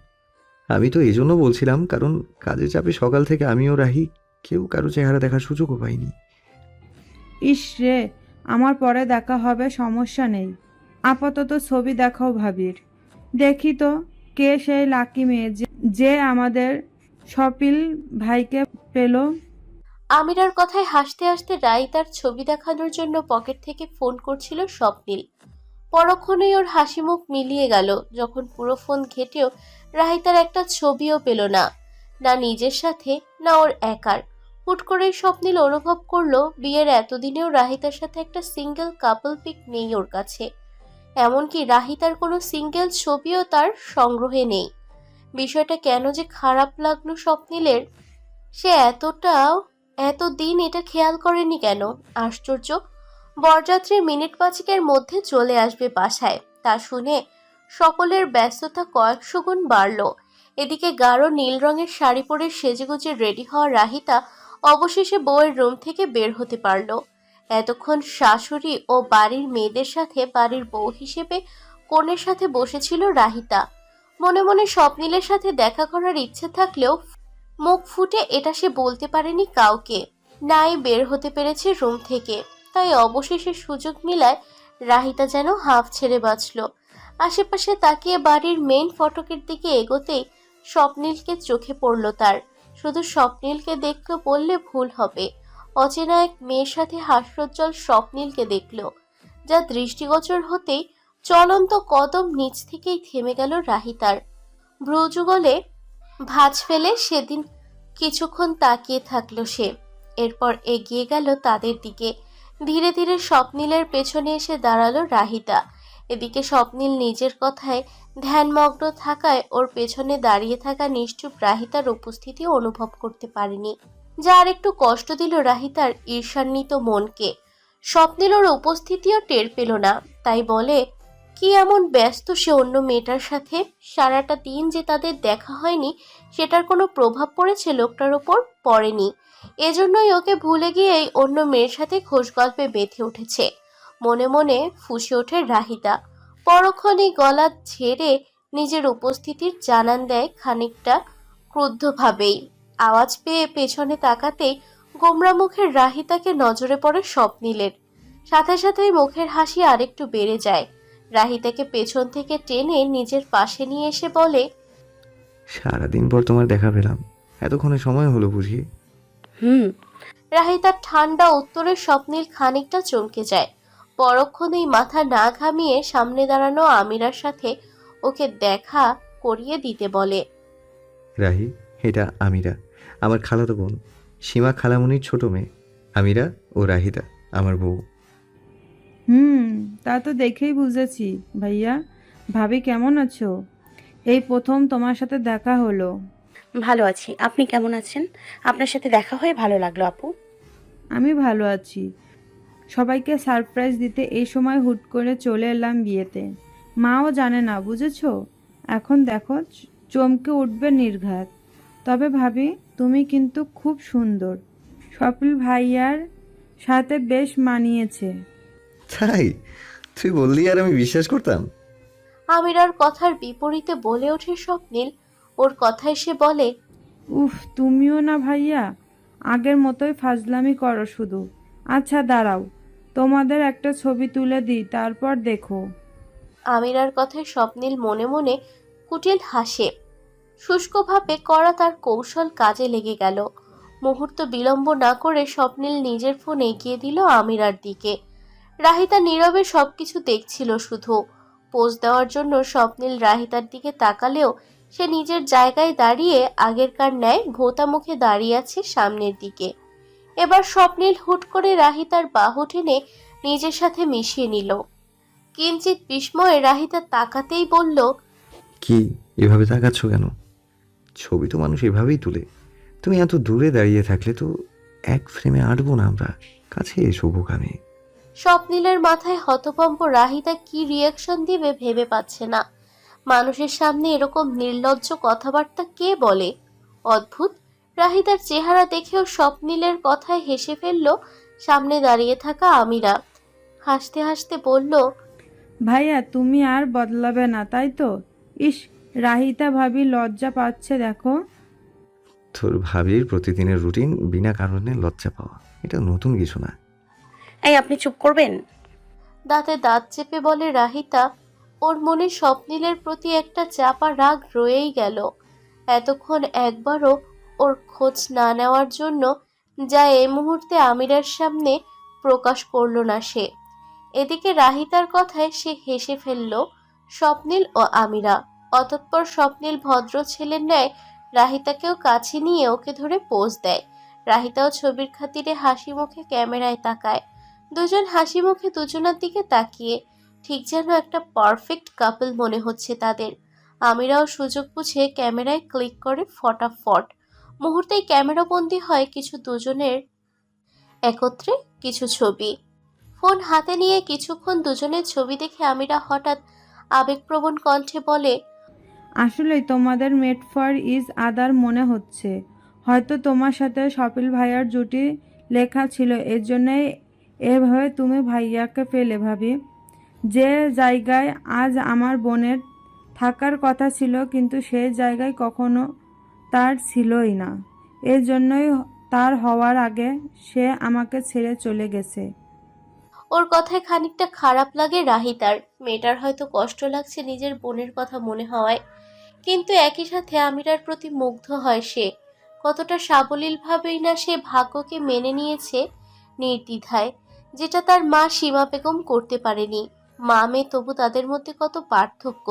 আমি তো এই জন্য বলছিলাম, কারণ কাজের চাপে সকাল থেকে আমিও রাহি কেউ কারো চেহারা দেখার সুযোগও পাইনি।
ইস রে, আমার পরে দেখা হবে, সমস্যা নেই। আপাতত ছবি দেখাও ভাবির, দেখি তো কে সেই লাকি মেয়ে যে আমাদের স্বপিল ভাইকে পেল।
আমিরার কথায় হাসতে হাসতে রাইতার ছবি দেখানোর জন্য পকেট থেকে ফোন করছিল স্বপ্নিল। পরক্ষণেই ওর হাসি মুখ মিলিয়ে গেল যখন পুরো ফোন ঘেটেও রাহিতার একটা ছবিও পেল না, না নিজের সাথে না ওর একার। হুট করেই স্বপ্নিল অনুভব করলো বিয়ের এতদিনেও রাহিতার সাথে একটা সিঙ্গেল কাপল পিক নেই ওর কাছে, এমনকি রাহিতার কোনো সিঙ্গেল ছবিও তার সংগ্রহে নেই। বিষয়টা কেন যে খারাপ লাগলো স্বপ্নিলের, সে এতদিন এটা খেয়াল করেনি কেন? আশ্চর্য। বরযাত্রী মিনিট পাঁচেকের মধ্যে চলে আসবে বাসায়, তা শুনে সকলের ব্যস্ততা কয়েকশো গুণ বাড়ল। এদিকে গাঢ় নীল রঙের শাড়ি পরে সেজেগুজে রেডি হওয়া রাহিতা অবশেষে বউয়ের রুম থেকে বের হতে পারল। এতক্ষণ শাশুড়ি ও বাড়ির মেয়েদের সাথে বাড়ির বউ হিসেবে কনের সাথে বসেছিল রাহিতা। মনে মনে স্বপ্নিলের সাথে দেখা করার ইচ্ছে থাকলেও মুখ ফুটে এটা সে বলতে পারেনি কাউকে। নাই বের হতে পেরেছে রুম থেকে, তাই অবশেষে সুযোগ মিলায় রাহিতা যেন হাঁফ ছেড়ে বাঁচল। আশেপাশে তাকিয়ে বাড়ির মেইন ফটকের দিকে এগোতেই স্বপ্নিলকে চোখে পড়ল তার। শুধু স্বপ্নিলকে দেখতে বললে ভুল হবে, অচেনা এক মেয়ের সাথে হাস্যোজ্জ্বল স্বপ্নিলকে দেখল, যা দৃষ্টিগোচর হতেই চলন্ত কদম নিচ থেকেই থেমে গেল রাহিতার। ভ্রুযুগলে ভাঁজ ফেলে সেদিন কিছুক্ষণ তাকিয়ে থাকলো সে, এরপর এগিয়ে গেল তাদের দিকে। ধীরে ধীরে স্বপ্নিলের পেছনে এসে দাঁড়ালো রাহিতা। এদিকে স্বপ্নিল নিজের কথায় ধ্যানমগ্ন থাকায় ওর পেছনে দাঁড়িয়ে থাকা নিশ্চুপ রাহিতার উপস্থিতি অনুভব করতে পারেনি, যা আর একটু কষ্ট দিল রাহিতার ঈর্ষান্বিত মনকে। স্বপ্নিল ওর উপস্থিতিও টের পেল না, তাই বলে, কি এমন ব্যস্ত সে অন্য মেয়েটার সাথে? সারাটা দিন যে তাদের দেখা হয়নি সেটার কোনো প্রভাব পড়েছে লোকটার ওপর? পড়েনি। এজন্যই ওকে ভুলে গিয়েই অন্য মেয়ের সাথে খোশ গল্পে বেঁধে উঠেছে। মনে মনে ফুঁসে ওঠে রাহিতা। পরক্ষণেই গলা ঝেড়ে নিজের উপস্থিতির জানান দেয় খানিকটা ক্রুদ্ধভাবেই। আওয়াজ পেয়ে পেছনে তাকাতেই গোমরা মুখের রাহিতাকে নজরে পড়ে স্বপ্নিলের। সাথে সাথেই মুখের হাসি আরেকটু বেড়ে যায়। রাহিতাকে পেছন থেকে টেনে নিজের পাশে নিয়ে এসে বলে,
সারাদিন পর তোমার দেখা পেলাম, এতক্ষণে সময় হলো বুঝি?
হুম।
রাহিতার ঠান্ডা উত্তরে স্বপ্নিল খানিকটা চমকে যায়। পরক্ষণেই মাথা না ঘামিয়ে সামনে দাঁড়ানো আমিরার সাথে ওকে দেখা করিয়ে দিতে বলে।
রাহি, এটা আমিরা, আমার খালাতো বোন। সীমা খালামণির ছোট মেয়ে। আমিরা ও রাহিতা আমার বউ।
তা তো দেখেই বুঝেছি। ভাইয়া, ভাবি কেমন আছো? এই প্রথম তোমার সাথে দেখা হলো।
ভালো আছি। আপনি কেমন আছেন? আপনার সাথে দেখা হয়ে ভালো লাগলো আপু।
আমি ভালো আছি। সবাইকে সারপ্রাইজ দিতে এই সময় হুট করে চলে এলাম বিয়েতে। মাও জানে না, বুঝেছো? এখন দেখো, চমকে উঠবে নির্ঘাত। তবে ভাবি, তুমি কিন্তু খুব সুন্দর। স্বপ্নিল ভাইয়ার সাথে বেশ মানিয়েছে।
তাই? তুই বললি আর আমি বিশ্বাস করতাম?
আমিরার কথার বিপরীতে বলে ওঠে স্বপ্নিল। ওর কথায় সে বলে,
উফ, তুমিও না ভাইয়া, আগের মতোই ফাজলামি করো শুধু। আচ্ছা দাঁড়াও, তোমাদের একটা ছবি তুলে দিই, তারপর দেখো।
আমিরার কথায় স্বপ্নিল মনে মনে কুটিল হাসে। শুষ্কভাবে করা তার কৌশল কাজে লেগে গেল। মুহূর্ত বিলম্ব না করে স্বপ্নিল নিজের ফোন এগিয়ে দিল আমিরার দিকে। রাহিতা নীরবে সবকিছু দেখছিল শুধু। পোজ দেওয়ার জন্য স্বপ্নিল রাহিতার দিকে তাকালেও সে নিজের জায়গায় দাঁড়িয়ে আগেরকার ন্যায় ভোঁতা মুখে দাঁড়িয়ে আছে সামনের দিকে। এবার স্বপ্নিল হুট করে রাহিতার বাহু টেনে নিজের সাথে মিশিয়ে নিল। কিঞ্চিত বিস্ময়ে রাহিতা তাকাতেই বলল,
কি এভাবে তাকাচ্ছ কেন? ছবি তো মানুষ এভাবেই তুলে। তুমি এত দূরে দাঁড়িয়ে থাকলে তো এক ফ্রেমে আঁটবো না আমরা। কাছে এসো বোকামে।
স্বপ্নিলের মাথায় হতভম্ব। রাহিতা কি রিয়াকশন দিবে ভেবে পাচ্ছে না। মানুষের সামনে এরকম নির্লজ্জ কথাবার্তা কে বলে? অদ্ভুত। রাহিতার চেহারা দেখেও স্বপ্নিলের কথায় হেসে ফেলল সামনে দাঁড়িয়ে থাকা আমিরা। হাসতে হাসতে বলল,
ভাইয়া, তুমি আর বদলাবে না, তাই তো? ইস, রাহিতা ভাবি লজ্জা পাচ্ছে দেখো।
তোর ভাবির প্রতিদিনের রুটিন বিনা কারণে লজ্জা পাওয়া, এটা নতুন কিছু না।
এই আপনি চুপ করবেন?
দাঁতে দাঁত চেপে বলে রাহিতা। ওর মনে স্বপ্নিলের প্রতি একটা চাপা রাগ রয়েই গেল। এতক্ষণ একবারও ওর খোঁজ না নেওয়ার জন্য যা এই মুহূর্তে আমিরার সামনে প্রকাশ করল না সে। এদিকে রাহিতার কথায় সে হেসে ফেলল স্বপ্নিল ও আমিরা। অতঃপর স্বপ্নিল ভদ্র ছেলের ন্যায় রাহিতাকেও কাছে নিয়ে ওকে ধরে পোজ দেয়। রাহিতাও ছবির খাতিরে হাসি মুখে ক্যামেরায় তাকায়। দুজন হাসি মুখে দুজনের দিকে তাকিয়ে ঠিক যেন একটা পারফেক্ট কাপল মনে হচ্ছে তাদের। আমিরাও সুযোগ বুঝে ক্যামেরায় ক্লিক করে ফটাফট। মুহূর্তেই ক্যামেরা বন্দি হয় কিছু দুজনের একত্রে কিছু ছবি। ফোন হাতে নিয়ে কিছুক্ষণ দুজনের ছবি দেখে আমিরা হঠাৎ আবেগপ্রবণ কণ্ঠে বলে,
আসলেই তোমাদের মেড ফর ইজ আদার মনে হচ্ছে। হয়তো তোমার সাথে স্বপ্নিল ভাইয়ার জুটি লেখা ছিল, এর জন্যই এভাবে তুমি ভাইয়াকে পেলে। ভাবি, যে জায়গায় আজ আমার বোনের থাকার কথা ছিল, কিন্তু সেই জায়গায় কখনো তার ছিলই না। এর জন্যই তার হওয়ার আগে সে আমাকে ছেড়ে চলে গেছে।
ওর কথায় খানিকটা খারাপ লাগে রাহিতার। মেয়েটার হয়তো কষ্ট লাগছে নিজের বোনের কথা মনে হওয়ায়, কিন্তু একই সাথে আমিরার প্রতি মুগ্ধ হয় সে। কতটা সাবলীলভাবেই না সে ভাগ্যকে মেনে নিয়েছে নির্দ্বিধায়, যেটা তার মা সীমা বেগম করতে পারেনি। মা মেয়ে তবু তাদের মধ্যে কত পার্থক্য।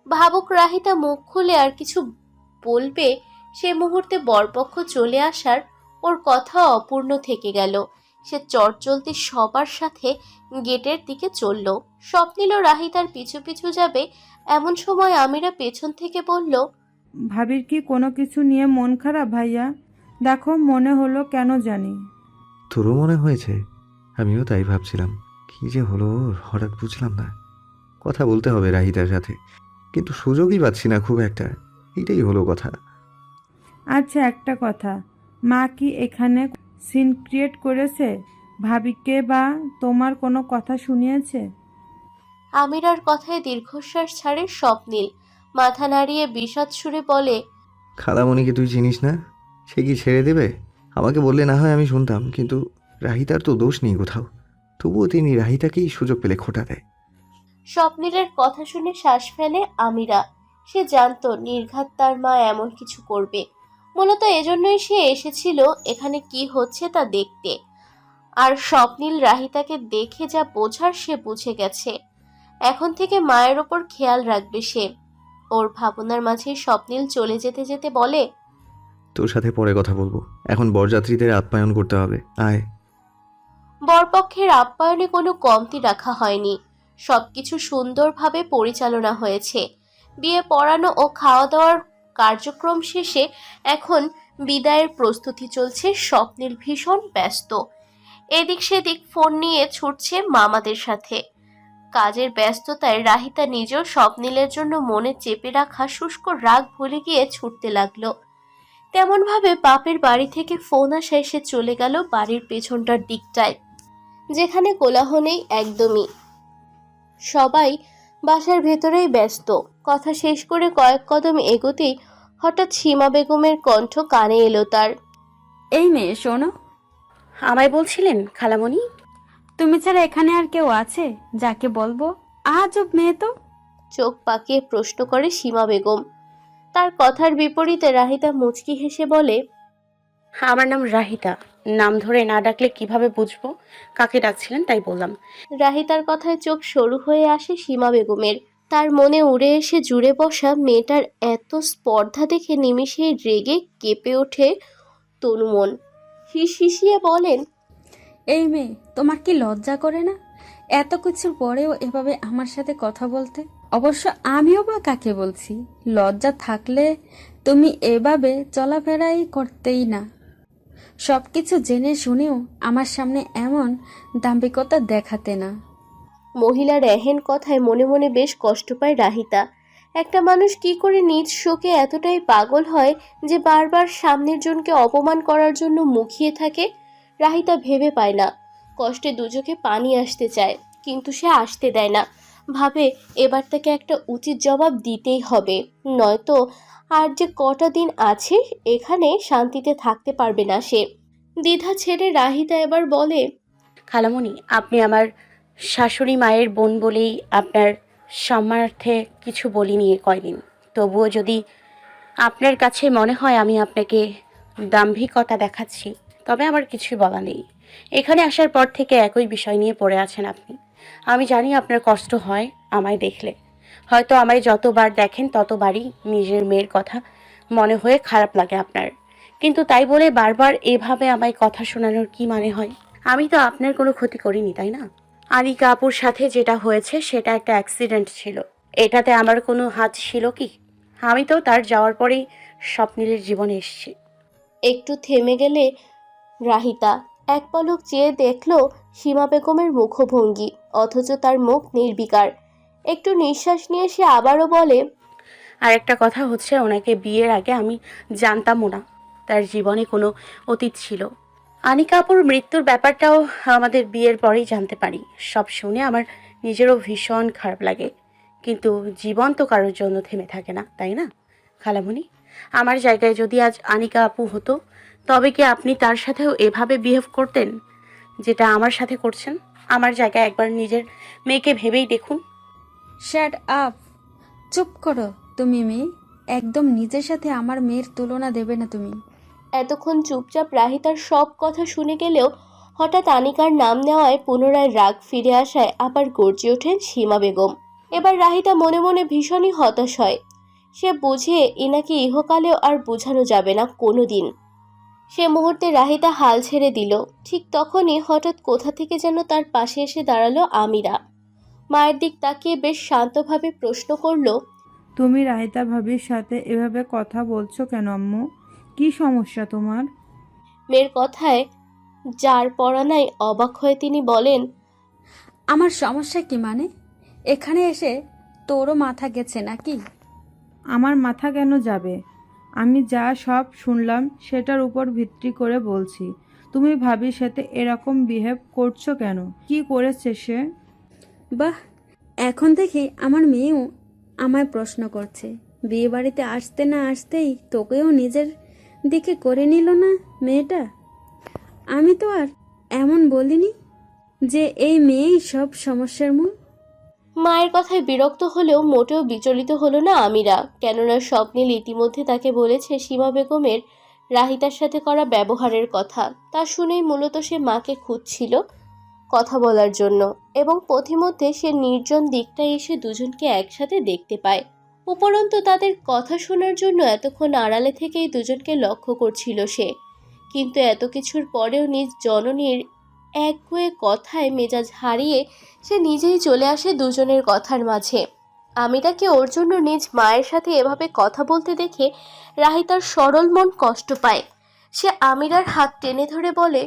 ভাবুক রাহিতা মুখ খুলে আর কিছু বলবে, সে মুহূর্তে বরপক্ষ চলে আসার ওর কথা অপূর্ণ থেকে গেল। সে চটজলদি সবার সাথে গেটের দিকে চলল। স্বপ্নিল ও রাহিতার পিছু পিছু যাবে এমন সময় আমিরা পেছন থেকে বলল,
ভাবির কি কোনো কিছু নিয়ে মন খারাপ ভাইয়া? দেখো, মনে হলো কেন জানি।
তোরও মনে হয়েছে? আমিও তাই ভাবছিলাম, কি যে হলো ওর, হঠাৎ বুঝলাম না। কথা বলতে হবে রাহিতার সাথে, কিন্তু সুযোগই পাচ্ছি না খুব একটা। এটাই হলো কথা।
আচ্ছা, একটা কথা, মা কি এখানে সিন ক্রিয়েট করেছে? ভাবিকে বা তোমার কোনো কথা শুনিয়েছে?
আমিরার কথায় দীর্ঘশ্বাস ছাড়ে স্বপ্নীল, মাথা নাড়িয়ে বিষাদ সুরে বলে,
খালামণিকে তুই চিনিস না? সে কি ছেড়ে দেবে? আমাকে বললে না হয় আমি শুনতাম, কিন্তু রাহিতার তো দোষ নেই কোথাও। তবুও তিনি রাহিতাকেই সুযোগ পেলে খোঁটা দেয়।
স্বপ্নীলের কথা শুনে শ্বাস ফেলে আমিরা। সে জানতো নির্ঘাত তার মা এমন কিছু করবে। মূলত এজন্যই সে এসেছিল এখানে কি হচ্ছে তা দেখতে। আর স্বপ্নীল রাহিতাকে দেখে যা বোঝার সে বুঝে গেছে। এখন থেকে মায়ের ওপর খেয়াল রাখবে সে। ওর ভাবনার মাঝে স্বপ্নীল চলে যেতে যেতে বলে,
তোর সাথে পরে কথা বলবো, এখন বরযাত্রীদের আপ্যায়ন করতে হবে, আয়।
বরপক্ষের আপ্যায়নে কোনো কমতি রাখা হয়নি। সবকিছু সুন্দরভাবে পরিচালনা হয়েছে। বিয়ে পড়ানো ও খাওয়া দাওয়ার কার্যক্রম শেষে এখন বিদায়ের প্রস্তুতি চলছে। স্বপ্নীল ভীষণ ব্যস্ত। এদিক সেদিক ফোন নিয়ে ছুটছে মামাদের সাথে। কাজের ব্যস্ততায় রাহিতা নিজেও স্বপ্নীলের জন্য মনে চেপে রাখা শুষ্ক রাগ ভুলে গিয়ে ছুটতে লাগলো। তেমনভাবে বাপের বাড়ি থেকে ফোন আসায় সে চলে গেল বাড়ির পেছনটার দিকটায়, যেখানে কোলাহল নেই একদমই। সবাই বাসার ভেতরেই ব্যস্ত। কথা শেষ করে কয়েক কদম এগোতেই হঠাৎ সীমা বেগমের কণ্ঠ কানে এলো তার।
এই মেয়ে শোনো,
আমায় বলছিলেন খালামণি?
তুমি ছাড়া এখানে আর কেউ আছে যাকে বলবো? আজব মেয়ে তো।
চোখ পাকিয়ে প্রশ্ন করে সীমা বেগম। তার কথার বিপরীতে রাহিতা মুচকি হেসে বলে,
আমার নাম রাহিতা। নাম ধরে না ডাকলে কিভাবে বুঝবো কাকে ডাকছিলেন, তাই বললাম।
রাহিতার কথায় চোখ সরু হয়ে আসে সীমা বেগমের। তার মনে উড়ে এসে জুড়ে বসা মেয়েটার এত স্পর্ধা দেখে নিমিষেই রেগে কেঁপে ওঠে তনুমন। হিসিয়ে বলেন,
এই মেয়ে, তোমার কি লজ্জা করে না এত কিছুর পরেও এভাবে আমার সাথে কথা বলতে? অবশ্য আমিও বা কাকে বলছি? লজ্জা থাকলে তুমি এভাবে চলাফেরাই করতেই না। সবকিছু জেনে শুনেও আমার সামনে এমন দাম্ভিকতা দেখাতে না।
মহিলার এহেন কথায় মনে মনে বেশ কষ্ট পায় রাহিতা। একটা মানুষ কি করে নিজ শোকে এতটাই পাগল হয় যে বারবার সামনের জনকে অপমান করার জন্য মুখিয়ে থাকে? রাহিতা ভেবে পায় না। কষ্টে দুচোখে পানি আসতে চায়, কিন্তু সে আসতে দেয় না। ভাবে এবার তাকে একটা উচিত জবাব দিতেই হবে, নয়তো আর যে কটা দিন আছে এখানে শান্তিতে থাকতে পারবে না সে। দ্বিধা ছেড়ে রাহিতা এবার বলে,
খালামণি, আপনি আমার শাশুড়ি মায়ের বোন বলেই আপনার সম্মানার্থে কিছু বলিনি এ কয়দিন। তবুও যদি আপনার কাছে মনে হয় আমি আপনাকে দাম্ভিকতা দেখাচ্ছি, তবে আমার কিছুই বলা নেই। এখানে আসার পর থেকে একই বিষয় নিয়ে পড়ে আছেন আপনি। আমি জানি আপনার কষ্ট হয় আমায় দেখলে। হয়তো আমায় যতবার দেখেন ততবারই নিজের মেয়ের কথা মনে হয়ে খারাপ লাগে আপনার। কিন্তু তাই বলে বারবার এভাবে আমায় কথা শোনানোর কি মানে হয়? আমি তো আপনার কোনো ক্ষতি করিনি, তাই না? আনিকা আপুর সাথে যেটা হয়েছে সেটা একটা অ্যাক্সিডেন্ট ছিল। এটাতে আমার কোনো হাত ছিল কি? আমি তো তার যাওয়ার পরেই স্বপ্নীলের জীবনে এসেছি।
একটু থেমে গেলে রাহিতা এক পলক চেয়ে দেখল সীমা বেগমের মুখভঙ্গি, অথচ তার মুখ নির্বিকার। একটু নিঃশ্বাস নিয়ে সে আবারও বলে,
আর একটা কথা হচ্ছে, ওনাকে বিয়ের আগে আমি জানতামও না তার জীবনে কোনো অতীত ছিল। আনিকা আপুর মৃত্যুর ব্যাপারটাও আমাদের বিয়ের পরেই জানতে পারি। সব শুনে আমার নিজেরও ভীষণ খারাপ লাগে, কিন্তু জীবন তো কারোর জন্য থেমে থাকে না, তাই না খালামণি? আমার জায়গায় যদি আজ আনিকা আপু হতো, তবে কি আপনি তার সাথেও এভাবে বিহেভ করতেন যেটা আমার সাথে করছেন? আমার জায়গায় একবার নিজের মেয়েকে ভেবেই দেখুন।
শ্যাট আপ, চুপ করো তুমি মেয়ে। একদম নিজের সাথে আমার মেয়ের তুলনা দেবে না তুমি।
এতক্ষণ চুপচাপ রাহিতার সব কথা শুনে গেলেও হঠাৎ আনিকার নাম নেওয়ায় পুনরায় রাগ ফিরে আসায় আবার গর্জে ওঠেন সীমা বেগম। এবার রাহিতা মনে মনে ভীষণই হতাশ হয়। সে বুঝে ইনাকে ইহকালেও আর বোঝানো যাবে না কোনো দিন। সে মুহূর্তে রাহিতা হাল ছেড়ে দিল। ঠিক তখনই হঠাৎ কোথা থেকে যেন তার পাশে এসে দাঁড়ালো আমিরা। মায়ের দিক তাকিয়ে বেশ শান্তভাবে প্রশ্ন করল,
তুমি রাহিতা ভাবির সাথে এভাবে কথা বলছো কেন আম্মু? কি সমস্যা তোমার?
মেয়ের কথায় যার পড়া নাই অবাক হয়ে তিনি বলেন,
আমার সমস্যা কি মানে? এখানে এসে তোরও মাথা গেছে নাকি?
আমার মাথা কেন যাবে? আমি যা সব শুনলাম সেটার উপর ভিত্তি করে বলছি। তুমি ভাবির সাথে এরকম বিহেভ করছো কেন? কি করেছে সে?
বাহ, এখন দেখি আমার মেয়েও আমায় প্রশ্ন করছে। বিয়ে বাড়িতে আসতে না আসতেই তোকেও নিজের দিকে করে নিল না মেয়েটা? আমি তো আর এমন বলিনি যে এই মেয়েই সব সমস্যার মূল।
মায়ের কথায় বিরক্ত হলেও মোটেও বিচলিত হলো না আমিরা, কেননা স্বপ্নীল ইতিমধ্যে তাকে বলেছে সীমা বেগমের রাহিতার সাথে করা ব্যবহারের কথা। তা শুনেই মূলত সে মাকে খুঁজছিল কথা বলার জন্য, এবং পথিমধ্যে সে নির্জন দিকটায় এসে দুজনকে একসাথে দেখতে পায়। উপরন্তু তাদের কথা শোনার জন্য এতক্ষণ আড়ালে থেকেই দুজনকে লক্ষ্য করছিল সে, কিন্তু এত কিছুর পরেও নিজ জননীর একগুঁয়ে কথায় মেজাজ হারিয়ে সে নিজেই চলে আসে দুজনের কথার মাঝে। আমিরাকে ওর জন্য নিজ মায়ের সাথে এভাবে কথা বলতে দেখে রাহিতার সরল মন কষ্ট পায়। সে আমিরার হাত টেনে ধরে বলে,